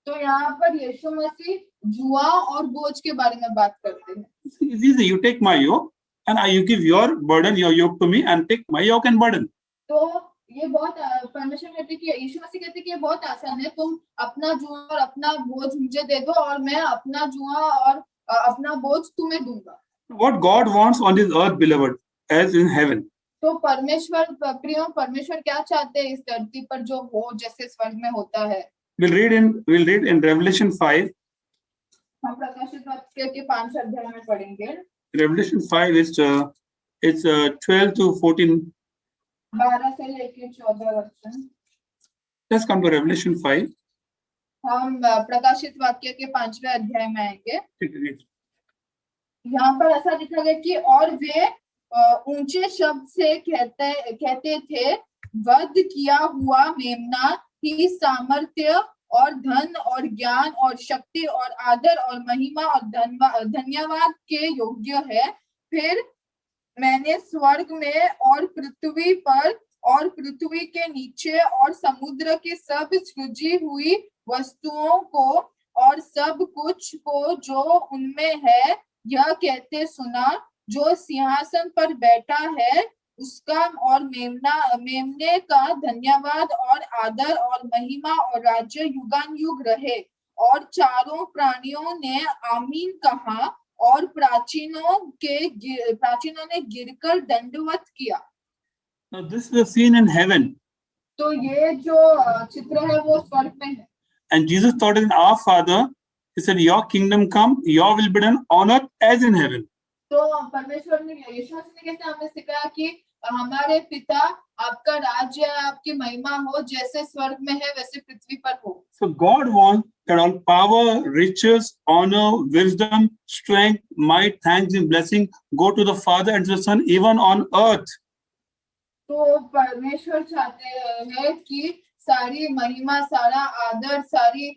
तो यहाँ पर यीशु मसीह जुआ और बोझ के बारे में बात करते हैं. It's easy. You take my yoke and you give your burden, your yoke to me, and take my yoke and burden. तो ये बहुत परमेश्वर कहते कि यीशु मसीह कहते कि ये बहुत आसान है. तुम अपना जुआ और अपना बोझ मुझे दे दो और मैं अपना जुआ और अपना बोझ तुम्हें दूंगा. What God wants on this earth, beloved, as in heaven. तो प्रियो परमेश्वर क्या चाहते हैं इस धरती पर जो हो जैसे स्वर्ग में होता है. We'll read in Revelation 5. हम प्रकाशित वाक्य के 5 अध्याय में पढ़ेंगे. Revelation 5 is 12 to 14. 12 से लेके 14 वचन. Let's come to Revelation 5. हम प्रकाशित वाक्य के 5वें अध्याय में आएंगे. यहाँ पर ऐसा लिखा गया कि और वे ऊंचे शब्द से कहते थे, वध किया हुआ मेमना ही सामर्थ्य और धन और ज्ञान और शक्ति और आदर और महिमा और धन्यवाद के योग्य है. फिर मैंने स्वर्ग में और पृथ्वी पर और पृथ्वी के नीचे और समुद्र के सब सृजी हुई वस्तुओं को और सब कुछ को जो उनमें है यह कहते सुना, जो सिंहासन पर बैठा है उसका और मेमने का धन्यवाद और आदर और महिमा और राज्य युगानुयुग रहे. और चारों प्राणियों ने आमीन कहा और प्राचीनों ने गिरकर दंडवत किया. Now this is seen in heaven. तो ये जो चित्र है वो स्वर्ग में है. And Jesus taught in our Father, he said, "Your kingdom come, your will be done on earth as in heaven." तो परमेश्वर ने यीशु मसीह ने कैसे हमें सिखाया कि हमारे पिता आपका राज्य आपकी महिमा हो जैसे स्वर्ग में है वैसे पृथ्वी पर हो. So God wants that all power, riches, honor, wisdom, strength, might, thanks and blessing go to the Father and to the Son even on earth. तो परमेश्वर चाहते हैं कि सारी महिमा, सारा आदर, सारी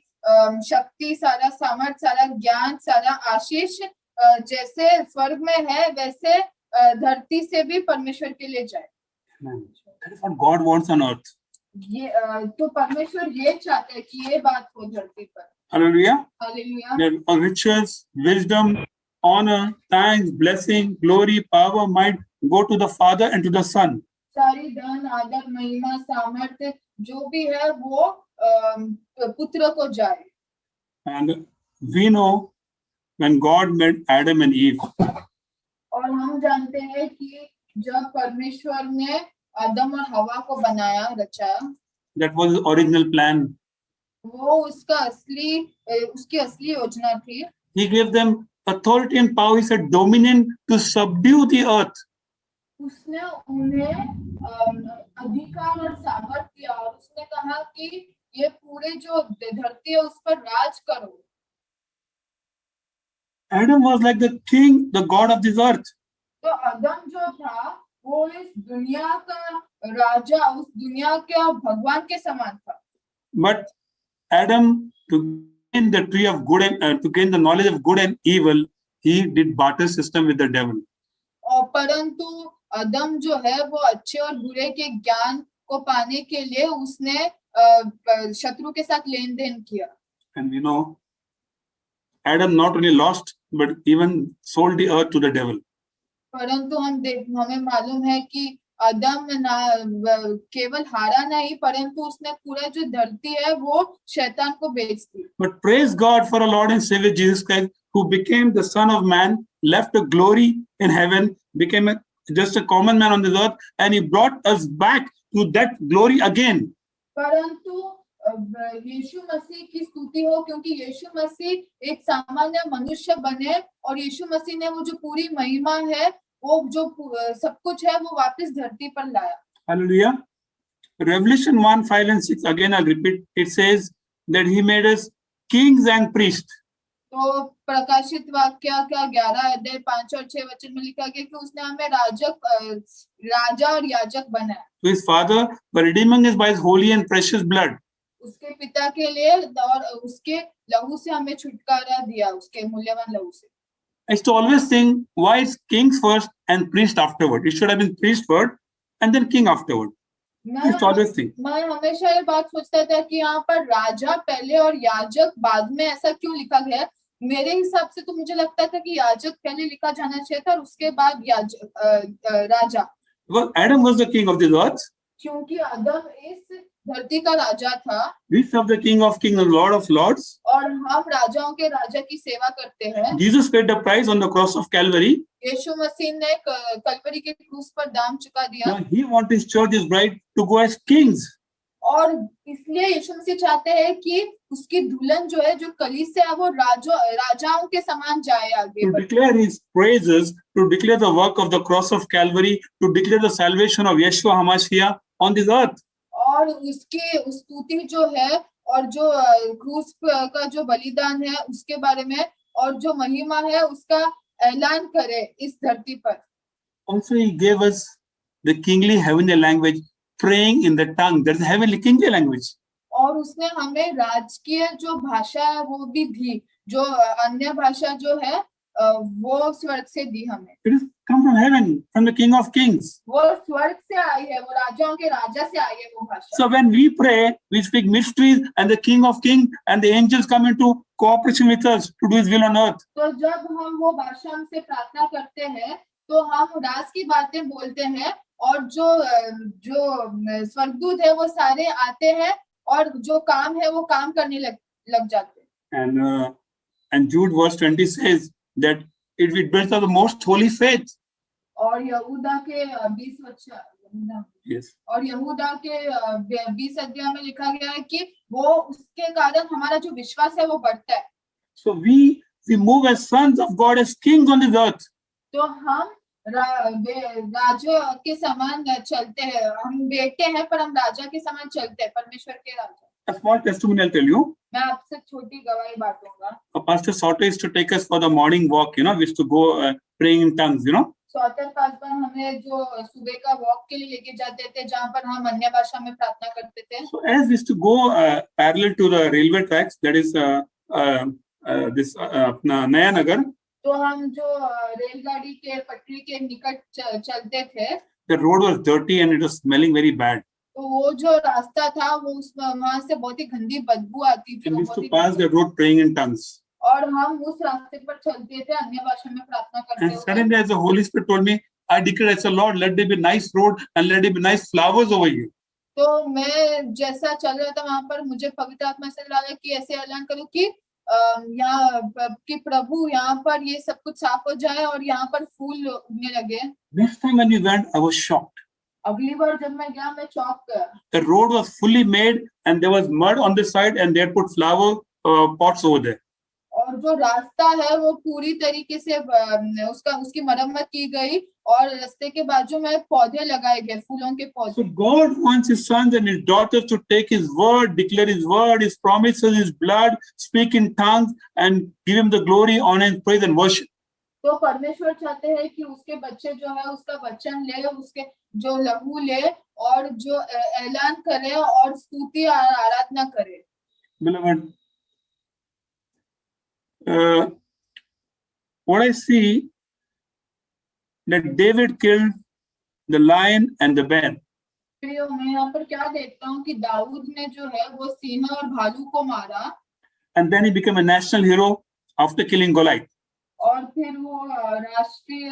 शक्ति, सारा सामर्थ, सारा ज्ञान, सारा आशीष जैसे स्वर्ग में है वैसे धरती से भी परमेश्वर के लिए जाए. That is what God wants on earth. ये तो परमेश्वर ये चाहते हैं कि ये बात हो धरती पर. Hallelujah. Hallelujah. That riches, wisdom, honor, thanks, blessing, glory, power might go to the Father and to the Son. सारी धन, आदर, महिमा, सामर्थ्य जो भी है वो पुत्र को जाए. And we know when God made Adam and Eve, और हम जानते हैं कि जब परमेश्वर ने आदम और हवा को बनाया, रचा, that was the original plan. वो उसकी असली योजना थी. He gave them authority and power. He said, dominion to subdue the earth. उसने उन्हें अधिकार और सामर्थ्य दिया और उसने कहा कि ये पूरे जो धरती है उस पर राज करो. Adam was like the king, the god of this earth. तो आदम जो था वो इस दुनिया का राजा, उस दुनिया का भगवान के समान था. But Adam, to gain the tree of good and to gain the knowledge of good and evil, he did barter system with the devil. और परंतु अदम जो है वो अच्छे और बुरे के ज्ञान को पाने के लिए उसने शत्रु के साथ लेन देन किया. And we know Adam not only lost but even sold the earth to the devil. परंतु हमें मालूम है कि अदम केवल हारा नहीं परंतु उसने पूरा जो धरती है वो शैतान को बेच दी. But praise God for our Lord and Savior Jesus Christ, who became the Son of Man, left a glory in heaven, became just a common man on this earth, and he brought us back to that glory again. परंतु यीशु मसीह की स्तुति हो क्योंकि यीशु मसीह एक सामान्य मनुष्य बने और यीशु मसीह ने वो जो पूरी महिमा है वो जो सब कुछ है वो वापस धरती पर लाया. Hallelujah. Revelation 1:5 and 6, again I'll repeat, it says that he made us kings and priests. तो प्रकाशित वाक्य का 11 अध्याय 5 और 6 वचन में लिखा गया कि उसने हमें राजा और याजक बनाया. To his Father, by redeeming us by his holy and precious blood. उसके पिता के लिए और उसके लहू से हमें छुटकारा दिया, उसके मूल्यवान लहू से. I used to always think, why is kings first and priest afterward? It should have been priest first and then king afterward. I used to always think. मैं हमेशा ये बात सोचता था कि यहाँ पर राजा पहले और याजक बाद में, ऐसा क्यों लिखा गया है? मेरे हिसाब से तो मुझे लगता था कि याजक पहले लिखा जाना चाहिए था और उसके बाद राजा. Because Adam was the king of this earth. क्योंकि आदम इस धरती का राजा था. We serve the King of Kings and Lord of Lords. और हम राजाओं के राजा की सेवा करते हैं. Jesus paid the price on the cross of Calvary. यीशु मसीह ने कलवरी के क्रूस पर दाम चुका दिया. Now he wants his church, his bride, to go as kings. और इसलिए यीशु मसीह चाहते हैं कि उसकी दुल्हन जो है, जो कलीसिया है, वो राजाओं के समान जाए आगे. To declare his praises, to declare the work of the cross of Calvary, to declare the salvation of Yeshua HaMashiach on this earth. और उसकी स्तुति जो है और जो क्रूस का जो बलिदान है उसके बारे में और जो महिमा है उसका ऐलान करे इस धरती पर. Also he gave us the kingly heavenly language, praying in the tongue. That's the heavenly kingly language. और उसने हमें राजकीय जो भाषा है वो भी दी, जो अन्य भाषा जो है वो स्वर्ग से दी हमें. It has come from heaven, from the King of Kings. वो स्वर्ग से आई है, वो राजाओं के राजा से आई है वो भाषा. So when we pray, we speak mysteries, and the King of Kings and the angels come into cooperation with us to do His will on earth. तो जब हम वो भाषा से प्रार्थना करते हैं तो हम राज की बातें बोलते हैं और जो स्वर्गदूत है वो सारे आते हैं और जो काम है वो काम करने लग जाते हैं. And Jude verse 20 says that it builds up the most holy faith. और यहूदा के 20 वचन, Yes. और यहूदा के 20 अध्याय में लिखा गया है कि वो उसके कारण हमारा जो विश्वास है वो बढ़ता है. So we move as sons of God, as kings on this earth. तो हम राजा के समान चलते हैं, हम बेटे हैं पर हम राजा के समान चलते हैं, परमेश्वर के राजा. A small testimony I'll tell you. मैं आपसे छोटी गवाही बांटूंगा. Pastor Soto used to take us for the morning walk. We used to go praying in tongues. सौतर Paswan हमें जो सुबह का वॉक के लिए लेके जाते थे जहाँ पर हम अन्य भाषा में प्रार्थना करते थे. So as we used to go parallel to the railway tracks, that is this Naya Nagar. तो हम जो रेलगाड़ी के पटरी के निकट चलते थे. The road was dirty and it was smelling very bad. तो वो जो रास्ता था वो वहाँ से बहुत ही गंदी बदबू आती थी. And we used to pass the road praying in tongues. और हम उस रास्ते पर चलते थे अन्य भाषा में प्रार्थना करते And suddenly, as the Holy Spirit told me, I declared, I said, Lord, let there be nice road and let there be nice flowers over here. तो मैं जैसा चल रहा था वहाँ पर मुझे पवित्र आत्मा से लगा कि ऐसे ऐलान करूं कि यहाँ कि प्रभु यहाँ पर ये सब कुछ साफ हो जाए और यहाँ पर फूल उगने लगे. Next time when we went, I was shocked. अगली बार जब मैं गया मैं चौंक गया. The road was fully made and there was mud on the side and they had put flower pots over there. और जो रास्ता है वो पूरी तरीके से उसकी मरम्मत की गई और रास्ते के बाजू में पौधे लगाए गए, फूलों के पौधे. So God wants His sons and His daughters to take His word, declare His word, His promises, His blood, speak in tongues, and give Him the glory, honor, and praise and worship. तो परमेश्वर चाहते हैं कि उसके बच्चे जो है उसका वचन ले, उसके जो लहू ले और जो ऐलान करे और स्तुति और आराधना करे। Beloved, what I see that David killed the lion and the bear. प्रियो, मैं यहाँ पर क्या देखता हूँ कि दाऊद ने जो है वो सिंह और भालू को मारा And then he became a national hero after killing Goliath. और फिर वो राष्ट्रीय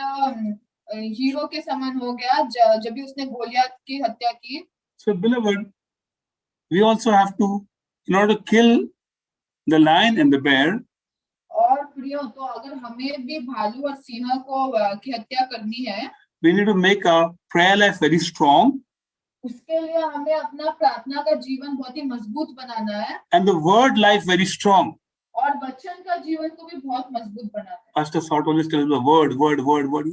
हीरो के समान हो गया जब भी उसने गोलियत की हत्या की। So, beloved, we also have to, in order to kill the lion and the bear, और प्रियो, तो अगर हमें भी भालू और सिंह को की हत्या करनी है, we need to make our prayer life very strong. उसके लिए हमें अपना प्रार्थना का जीवन बहुत ही मजबूत बनाना है And the word life very strong. और वचन का जीवन को भी बहुत मजबूत बनाना है। Pastor Sort always tells the word.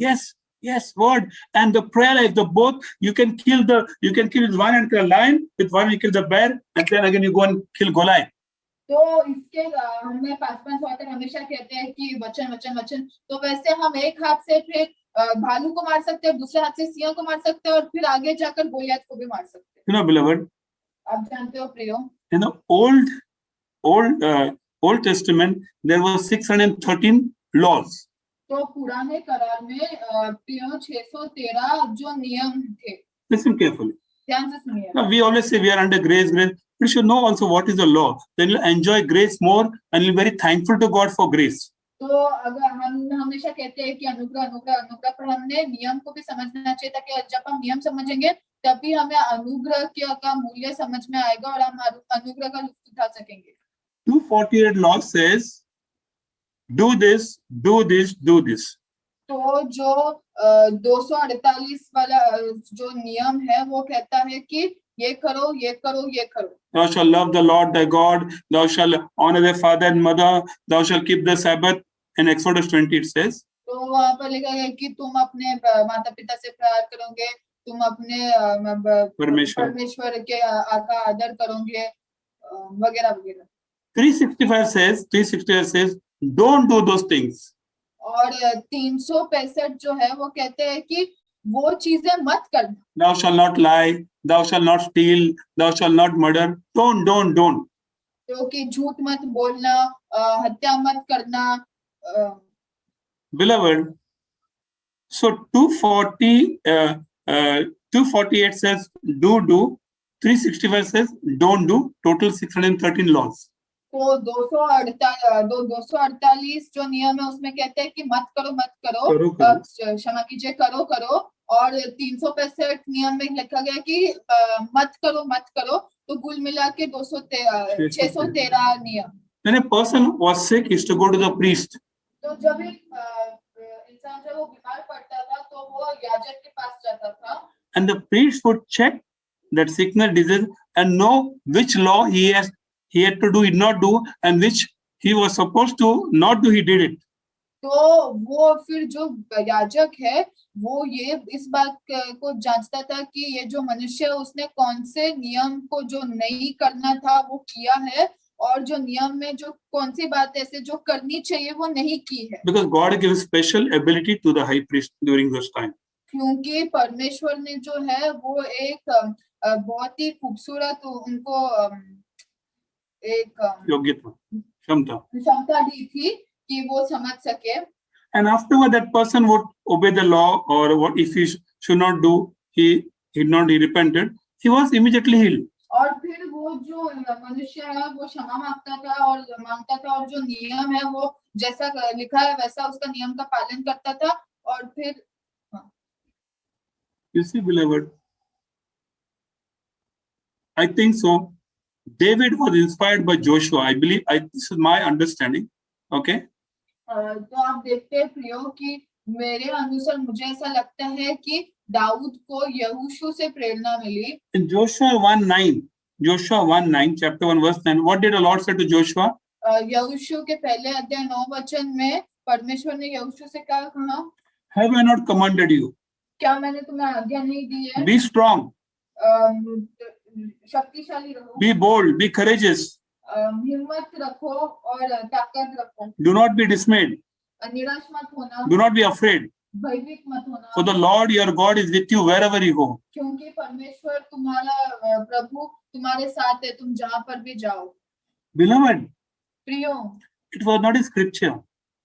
Yes, yes, word. And the prayer life, the both, you can kill with one and kill a lion, with one you kill the bear, and then again you go and kill Goliath. तो इसके हमें पासवान स्वातर हमेशा कहते हैं कि वचन वचन वचन, तो वैसे हम एक हाथ से फिर भालू को मार सकते हैं, दूसरे हाथ से सिंह को मार सकते हैं और फिर आगे जाकर गोलियत को भी मार सकते हैं। You know, beloved, आप जानते हो प्रियो, in the Old Testament, there were 613 laws. तो पुराने करार में प्रियो 613 जो नियम थे। Listen carefully. ध्यान से सुनिए। Now, we always say we are under grace. We should know also what is the law. Then you'll enjoy grace more and you'll be very thankful to God for grace. तो अगर हम हमेशा कहते हैं कि अनुग्रह अनुग्रह अनुग्रह, पर हमने नियम को भी समझना चाहिए ताकि जब हम नियम समझेंगे तभी हमें अनुग्रह का मूल्य समझ में आएगा और हम अनुग्रह का लुत्फ उठा सकेंगे। 248 law says, do this, do this, do this. तो जो 248 वाला जो नियम है वो कहता है कि ये करो ये करो ये करो। Thou shalt love the Lord thy God, thou shalt honor thy father and mother, thou shalt keep the Sabbath. In Exodus 20 it says. तो वहाँ पर लिखा है कि तुम अपने माता पिता से प्यार करोगे, तुम अपने परमेश्वर के का आदर करोगे वगैरह वगैरह। 365 says don't do those things. और 365 जो है वो कहते हैं कि वो चीजें मत करना। Thou shalt not lie, thou shalt not steal, thou shalt not murder. Don't. तो कि झूठ मत बोलना, हत्या मत करना। Beloved, so 248 says do, 365 says don't do, total 613 laws. तो 248 जो नियम है उसमें कहते हैं कि मत करो, क्षमा कीजिए, करो, और 365 नियम में लिखा गया कि मत करो, तो कुल मिला के 613 नियम। When a person was sick, he used to go to the priest. तो जब एक इंसान जब वो बीमार पड़ता था तो वो याजक के पास जाता था। And the priest would check that sickness, disease, and know which law he had to do, did not do, and which he was supposed to not do, he did it. तो वो फिर जो याजक है वो ये इस बात को जांचता था कि ये जो मनुष्य है उसने कौन से नियम को जो नहीं करना था वो किया है, और जो नियम में जो कौन सी बात ऐसे जो करनी चाहिए वो नहीं की है। Because God gives special ability to the high priest during this time. क्योंकि परमेश्वर ने जो है वो एक बहुत ही खूबसूरत उनको एक योग्यता, क्षमता दी थी कि वो समझ सके। And afterward, that person would obey the law, or what if he should not do, he repented, he was immediately healed. और फिर वो जो मनुष्य है वो क्षमा मांगता था और जो नियम है वो जैसा लिखा है वैसा उसका नियम का पालन करता था और फिर You see, beloved, I think so. David was inspired by Joshua. I believe, this is my understanding. Okay. तो आप देखते हैं प्रियो कि मेरे अनुसार मुझे ऐसा लगता है कि दाऊद को यहोशू से प्रेरणा मिली। In Joshua 1:9, chapter 1, verse 9, what did the Lord say to Joshua? यहोशू के पहले अध्याय 9 वचन में परमेश्वर ने यहोशू से क्या कहा? Have I not commanded you? क्या मैंने तुम्हें आज्ञा नहीं दी है? Be strong. शक्तिशाली रहो। Be bold. Be courageous. हिम्मत रखो और ताकत रखो। Do not be dismayed. निराश मत होना, Do not be afraid. भयभीत मत For the होना, Lord your God is with you wherever you go. क्योंकि परमेश्वर तुम्हारा प्रभु तुम्हारे साथ है, तुम जहाँ पर भी जाओ। Beloved, प्रियो, it was not a scripture.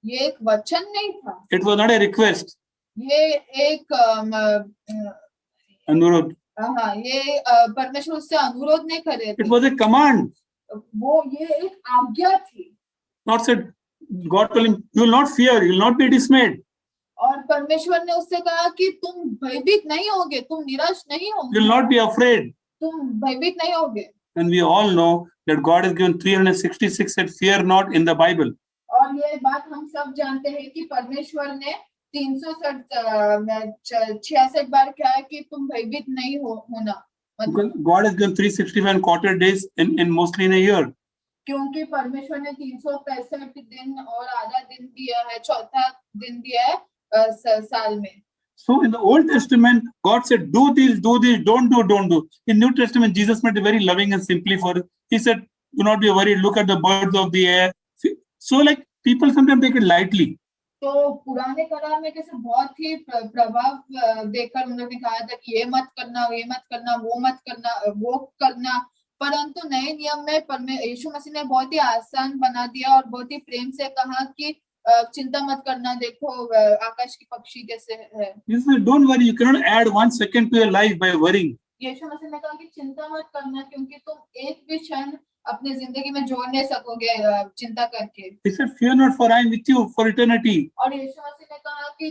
ये एक वचन नहीं था, It was not a request. ये एक Anurod. हाँ, ये परमेश्वर उससे अनुरोध नहीं कर रहे It थे, was a command. वो ये एक आज्ञा थी। Not said, God told him, you will not fear, you will not be dismayed. और परमेश्वर ने उससे कहा कि तुम भयभीत नहीं होगे, तुम निराश नहीं You होगे, will not be afraid. तुम भयभीत नहीं होगे। And we all know that God has given 366 said, fear not in the Bible. और ये बात हम सब जानते हैं कि परमेश्वर ने 366 बार कहा है कि तुम भयभीत नहीं होना। Because God has given 365 quarter days in mostly in a year. क्योंकि परमेश्वर ने 365 दिन और आधा दिन दिया है, चौथा दिन दिया है साल में। So in the Old Testament, God said, do this, don't do. In New Testament, Jesus made it very loving and simply for us. He said, do not be worried, look at the birds of the air. So like people sometimes take it lightly. तो पुराने करार में कैसे बहुत ही प्रभाव देकर उन्होंने कहा था कि ये मत करना, वो मत करना, वो करना, परंतु नए नियम में यीशु मसीह ने बहुत ही आसान बना दिया और बहुत ही प्रेम से कहा कि चिंता मत करना, देखो आकाश की पक्षी कैसे है। Don't worry, you cannot add 1 second to your life by worrying. यीशु मसीह ने कहा कि चिंता मत करना, क्योंकि तुम एक भी क्षण अपनी जिंदगी में जोड़ नहीं सकोगे चिंता करके। He said, fear not, for I am with you for eternity. और यीशु मसीह ने कहा कि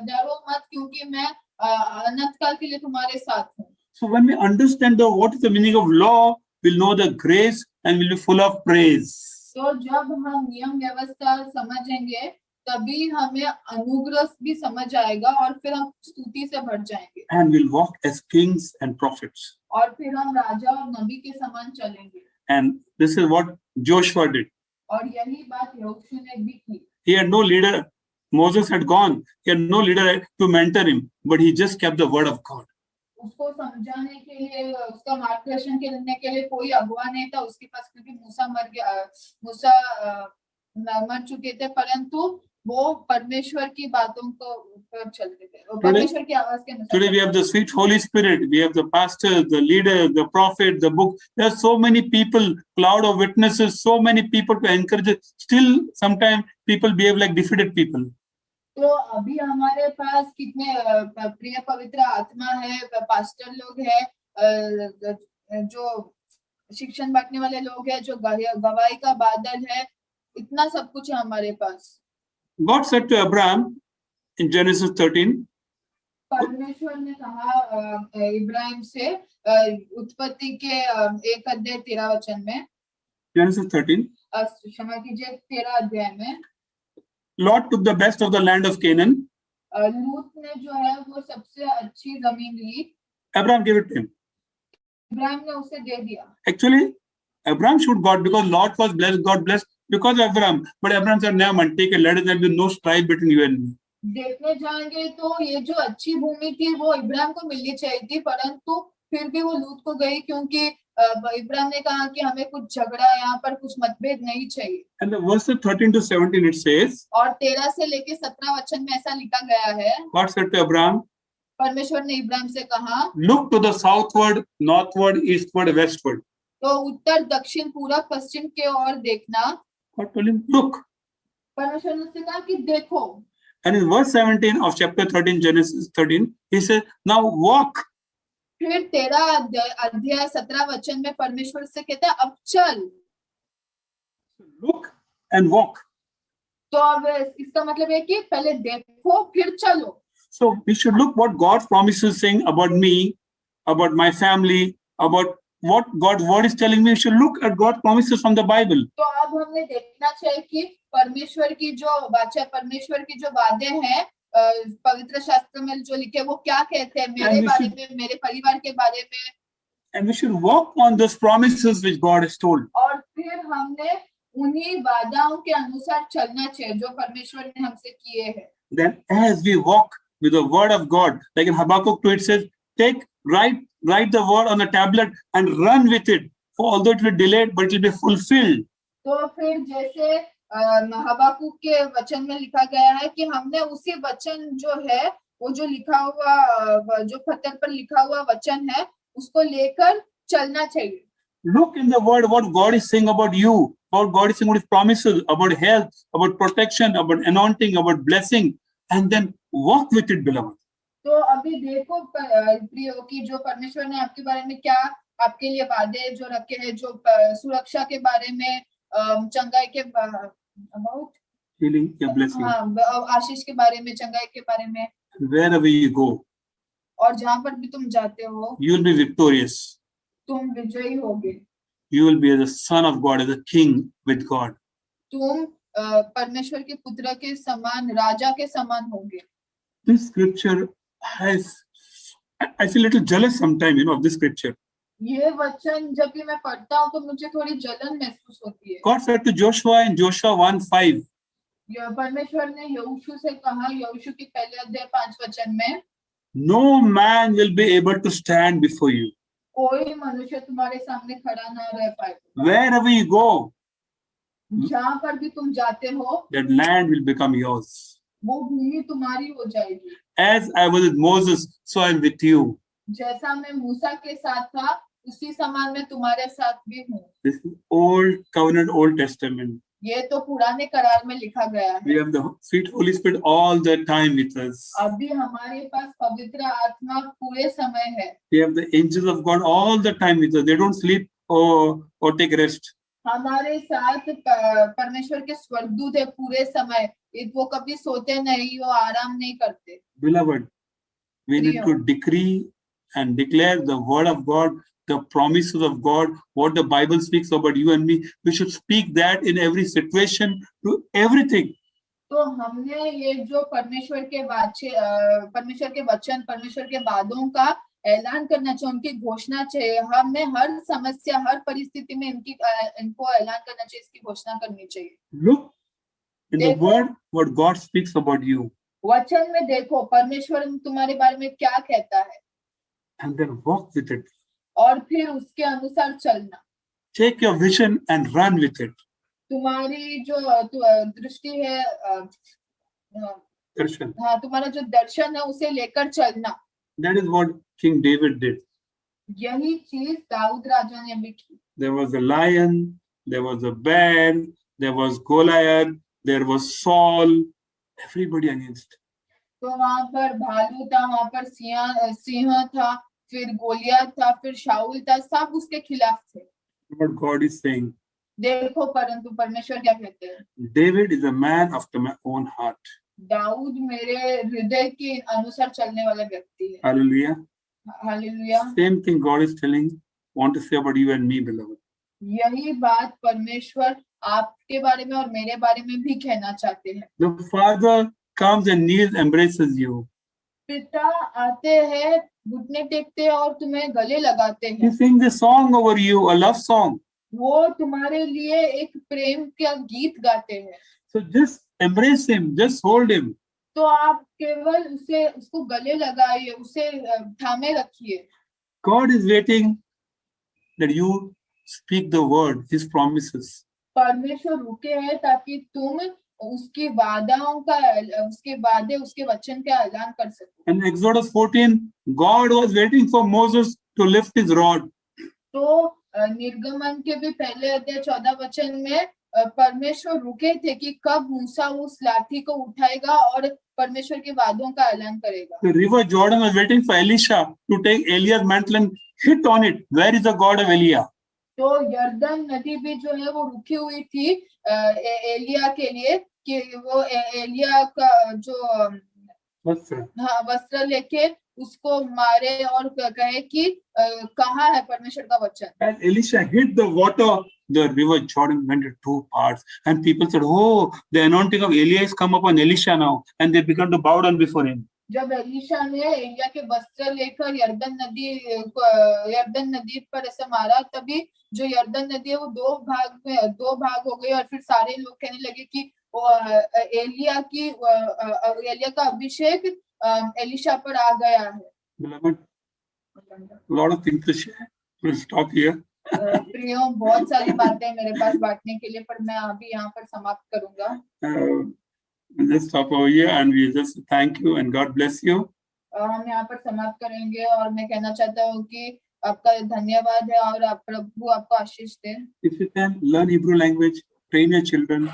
डरो मत, क्योंकि मैं अनंत काल के लिए तुम्हारे साथ हूँ। So when we understand what is the meaning of law, we'll know the grace and we'll be full of praise. तो जब हम नियम व्यवस्था समझेंगे तभी हमें अनुग्रह भी समझ आएगा और फिर हम स्तुति से भर जाएंगे। And we'll walk as kings and prophets. और फिर हम राजा और नबी के समान चलेंगे। And this is what Joshua did. और यही बात यहोशू ने भी की। He had no leader. Moses had gone. He had no leader to mentor him, but he just kept the word of God. उसको समझाने के लिए, उसका मार्गदर्शन करने के लिए कोई अगुवा नहीं था उसके पास, क्योंकि मूसा मर चुके थे, परंतु वो परमेश्वर की बातों को ऊपर चलते थे, परमेश्वर की आवाज के अनुसार। Today we have the sweet Holy Spirit. We have the pastors, the leader, the prophet, the book. There are so many people, cloud of witnesses, so many people to encourage it. Still, sometimes people behave like defeated people. तो अभी हमारे पास कितने प्रिय पवित्र आत्मा है, pastor लोग हैं, जो शिक्षण बांटने वाले लोग हैं, जो गवाही का बादल है, इतना सब कुछ है हमारे पास। God said to Abraham in Genesis 13, परमेश्वर ने कहा इब्राहिम से उत्पत्ति के 1:13 में, Genesis 13, क्षमा कीजिए 13 में, Lot took the best of the land of Canaan. लूत ने जो है वो सबसे अच्छी जमीन ली, Abraham gave it to him. Ibrahim ने उसे दे दिया। Actually, Abraham should God because Lot was blessed, God blessed because of Abraham. But Abraham said, "No man, take it. Let there be no strife between you and me." देखने जाएंगे तो ये जो अच्छी भूमि थी वो इब्राहिम को मिलनी चाहिए थी, परंतु फिर भी वो लूत को गई, क्योंकि इब्राहिम ने कहा कि हमें कुछ झगड़ा, यहाँ पर कुछ मतभेद नहीं चाहिए। And the verses 13 to 17 it says, और 13 से लेके 17 वचन में ऐसा लिखा गया है, God said to Abraham, परमेश्वर ने इब्राहिम से कहा, look to the southward, northward, eastward, westward. तो उत्तर, दक्षिण, पूरब, पश्चिम के ओर देखना। God told him, look. परमेश्वर ने उससे कहा कि देखो। And in verse 17 of chapter 13, Genesis 13, he said, now walk. फिर 13 17 वचन में परमेश्वर से कहता है, अब चल। Look and walk. तो अब इसका मतलब है कि पहले देखो फिर चलो। So we should look what God's promises saying about me, about my family, about what God's word is telling me. We should look at God's promises from the Bible. तो अब हमने देखना चाहिए कि परमेश्वर की जो वाचा, परमेश्वर की जो वादे हैं पवित्र शास्त्र में जो लिखे वो क्या कहते हैं मेरे बारे में, मेरे परिवार के बारे में। And we should walk on those promises which God has told. और फिर हमने उन्हीं वादाओं के अनुसार चलना चाहिए जो परमेश्वर ने हमसे किए हैं। Then as we walk with the word of God, like in Habakkuk 2 it says, write the word on a tablet and run with it. For although it will be delayed, but it will be fulfilled. तो फिर जैसे हबाकुक के वचन में लिखा गया है कि हमने उसी वचन जो है वो जो लिखा हुआ जो पत्थर पर लिखा हुआ वचन है उसको लेकर चलना चाहिए। Look in the word what God is saying about you, what God is saying about his promises, about health, about protection, about anointing, about blessing, and then walk with it, beloved. तो अभी देखो प्रियो की जो परमेश्वर ने आपके बारे में क्या आपके लिए वादे जो रखे हैं, जो सुरक्षा के बारे में, चंगाई के अबाउट Healing, yeah, blessing. हाँ, आशीष के बारे में, चंगाई के बारे में, Wherever you go, और जहाँ पर भी तुम जाते हो you will be victorious. तुम विजयी होगे। You will be as a son of God, as a king with God. तुम परमेश्वर के पुत्र के समान, राजा के समान होगे। This scripture has, I feel a little jealous sometimes, of this scripture. ये वचन जब भी मैं पढ़ता हूँ तो मुझे थोड़ी जलन महसूस होती है। God said to Joshua in Joshua 1:5, परमेश्वर ने यहोशू से कहा, यहोशू के पहले अध्याय 5 वचन में, no man will be able to stand before you. कोई मनुष्य तुम्हारे सामने खड़ा ना रह पाएगा। Wherever you go, जहाँ पर भी तुम जाते हो that land will become yours. वो भूमि तुम्हारी हो जाएगी। As I was with Moses, so I am with you. जैसा मैं मूसा के साथ था उसी समान मैं तुम्हारे साथ भी हूँ। This is Old Covenant, Old Testament. ये तो पुराने करार में लिखा गया है। We have the sweet Holy Spirit all the time with us. अभी हमारे पास पवित्र आत्मा पूरे समय है। We have the angels of God all the time with us. They don't sleep or take rest. हमारे साथ परमेश्वर के स्वर्गदूत है पूरे समय, वो कभी सोते नहीं, वो आराम नहीं करते। Beloved, we need to decree and declare the word of God, the promises of God, what the Bible speaks about you and me. We should speak that in every situation, to everything. तो हमने ये जो परमेश्वर के वचन, परमेश्वर के वादों का ऐलान करना चाहिए, उनकी घोषणा चाहिए। हमें हर समस्या, हर परिस्थिति में इनको ऐलान करना चाहिए, इसकी घोषणा करनी चाहिए। Look in the word what God speaks about you. वचन में देखो परमेश्वर तुम्हारे बारे में क्या कहता है, and then walk with it. और फिर उसके अनुसार चलना। Take your vision and run with it. तुम्हारी जो दृष्टि है, Darshan. हाँ, तुम्हारा जो दर्शन है उसे लेकर चलना। That is what King David did. यही चीज दाऊद राजा ने भी की। There was a lion, there was a bear, there was Goliath, there was Saul, everybody against. तो वहां पर भालू था, वहां पर सिंह था, फिर गोलियत था, फिर शाऊल था, सब उसके खिलाफ थे। What God is saying. देखो परंतु परमेश्वर क्या कहते हैं, David is a man after my own heart. Dawood मेरे हृदय के अनुसार चलने वाला व्यक्ति है। Hallelujah. Hallelujah. Same thing God is telling, want to say about you and me, beloved. यही बात परमेश्वर आपके बारे में और मेरे बारे में भी कहना चाहते हैं। The Father comes and kneels, embraces you. पिता आते हैं, घुटने टेकते हैं और तुम्हें गले लगाते हैं। He sings a song over you, a love song. वो तुम्हारे लिए एक प्रेम का गीत गाते हैं। So just embrace him, just hold him. तो आप केवल उसको गले लगाइए, उसे थामे रखिए। God is waiting that you speak the word, his promises. परमेश्वर रुके हैं ताकि तुम उसकी वादाओं का, उसके वादे, उसके वचन का ऐलान कर सको। In Exodus 14, God was waiting for Moses to lift his rod. तो निर्गमन के भी पहले अध्याय 14 वचन में परमेश्वर रुके थे कि कब मूसा उस लाठी को उठाएगा और परमेश्वर के वादों का ऐलान करेगा। The river Jordan was waiting for Elisha to take Elia's mantle and hit on it. Where is the God of Elia? तो यर्दन नदी भी जो है वो रुकी हुई थी एलिया के लिए कि वो एलिया का जो वस्त्र लेके उसको मारे और कहे कि कहाँ है परमेश्वर का वचन। As Elisha hit the water, the river Jordan went into two parts, and people said, "Oh, the anointing of Elia has come upon Elisha now," and they began to bow down before him. जब Elisha ने एलिया के वस्त्र लेकर यर्दन नदी पर ऐसे मारा, तभी जो यर्दन नदी है वो दो भाग हो गई और फिर सारे लोग कहने लगे कि एलिया का अभिषेक एलिशा पर आ गया है। Beloved, a lot of things to share. We'll stop here. प्रियो, बहुत सारी बातें हैं मेरे पास बांटने के लिए, पर मैं अभी यहाँ पर समाप्त करूंगा. Let's stop over here and we just thank you and God bless you. हम यहाँ पर समाप्त करेंगे और मैं कहना चाहता हूँ कि आपका धन्यवाद है और आप प्रभु आपको आशीष दे. If you can learn Hebrew language, train your children,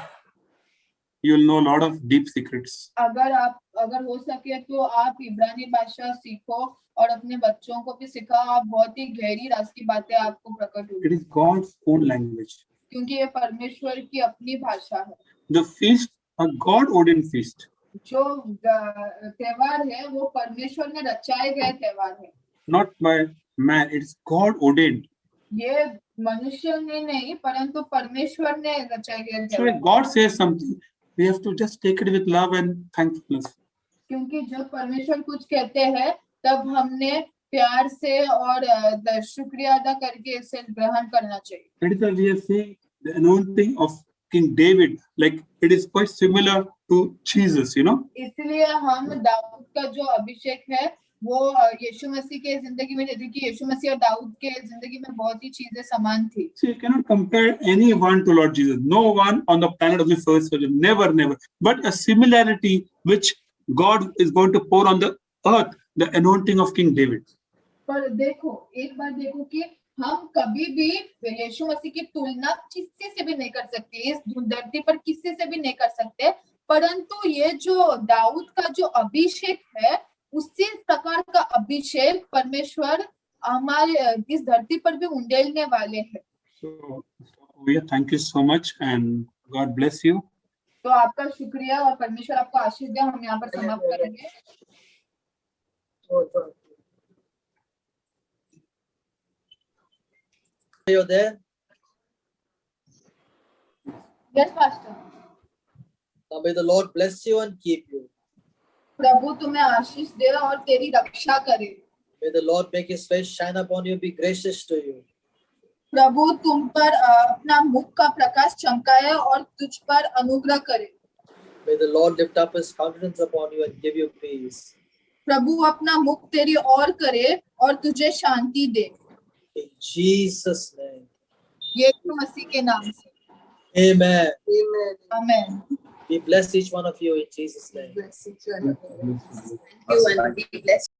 you will know a lot of deep secrets. अगर हो सके तो आप इब्रानी भाषा सीखो और अपने बच्चों को भी सिखाओ. आप बहुत ही गहरी राज की बातें आपको प्रकट होगी. It is God's own language. क्योंकि ये परमेश्वर की अपनी भाषा है. The feast, a God-ordained feast. जो त्योहार है वो परमेश्वर ने रचाए गए त्योहार है. Not by man, it's God-ordained. ये मनुष्य ने नहीं परंतु परमेश्वर ने रचाए गए So त्योहार. if God says something, we have to just take it with love and thankfulness. क्योंकि जब परमेश्वर कुछ कहते हैं तब हमने प्यार से और शुक्रिया अदा करके इसे ग्रहण करना चाहिए. That is why we are saying the anointing of King David, like it is quite similar to Jesus, you know. इसलिए हम दाऊद का जो अभिषेक है वो यीशु मसीह के जिंदगी में, देखिए यीशु मसीह और दाऊद के जिंदगी में बहुत ही चीजें समान थी. So you cannot compare anyone to Lord Jesus. No one on the planet of the first virgin, never, never. But a similarity which God is going to pour on the earth, the anointing of King David. पर देखो, एक बात देखो कि हम कभी भी यीशु मसीह की तुलना किसी से भी नहीं कर सकते, इस धरती पर किसी से भी नहीं कर सकते. परंतु ये जो दाऊद का जो अभिषेक है उसी प्रकार का अभिषेक परमेश्वर हमारे इस धरती पर भी उंडेलने वाले हैं. So thank you so much and God bless you. तो आपका शुक्रिया और परमेश्वर आपको आशीष दे. हम यहाँ पर समाप्त करेंगे. You're there? Yes, Pastor. Now may the Lord bless you and keep you. प्रभु तुम्हें आशीष दे और तेरी रक्षा करे. May the Lord make his face shine upon you, be gracious to you. प्रभु तुम पर अपना मुख का प्रकाश चमकाए और तुझ पर अनुग्रह करे. May the Lord lift up his countenance upon you and give you peace. प्रभु अपना मुख तेरी ओर करे और तुझे शांति दे. In Jesus' name. यीशु मसीह के नाम से. Amen. Amen. Be blessed each one of you in Jesus' name. Bless each one of you. You and be blessed.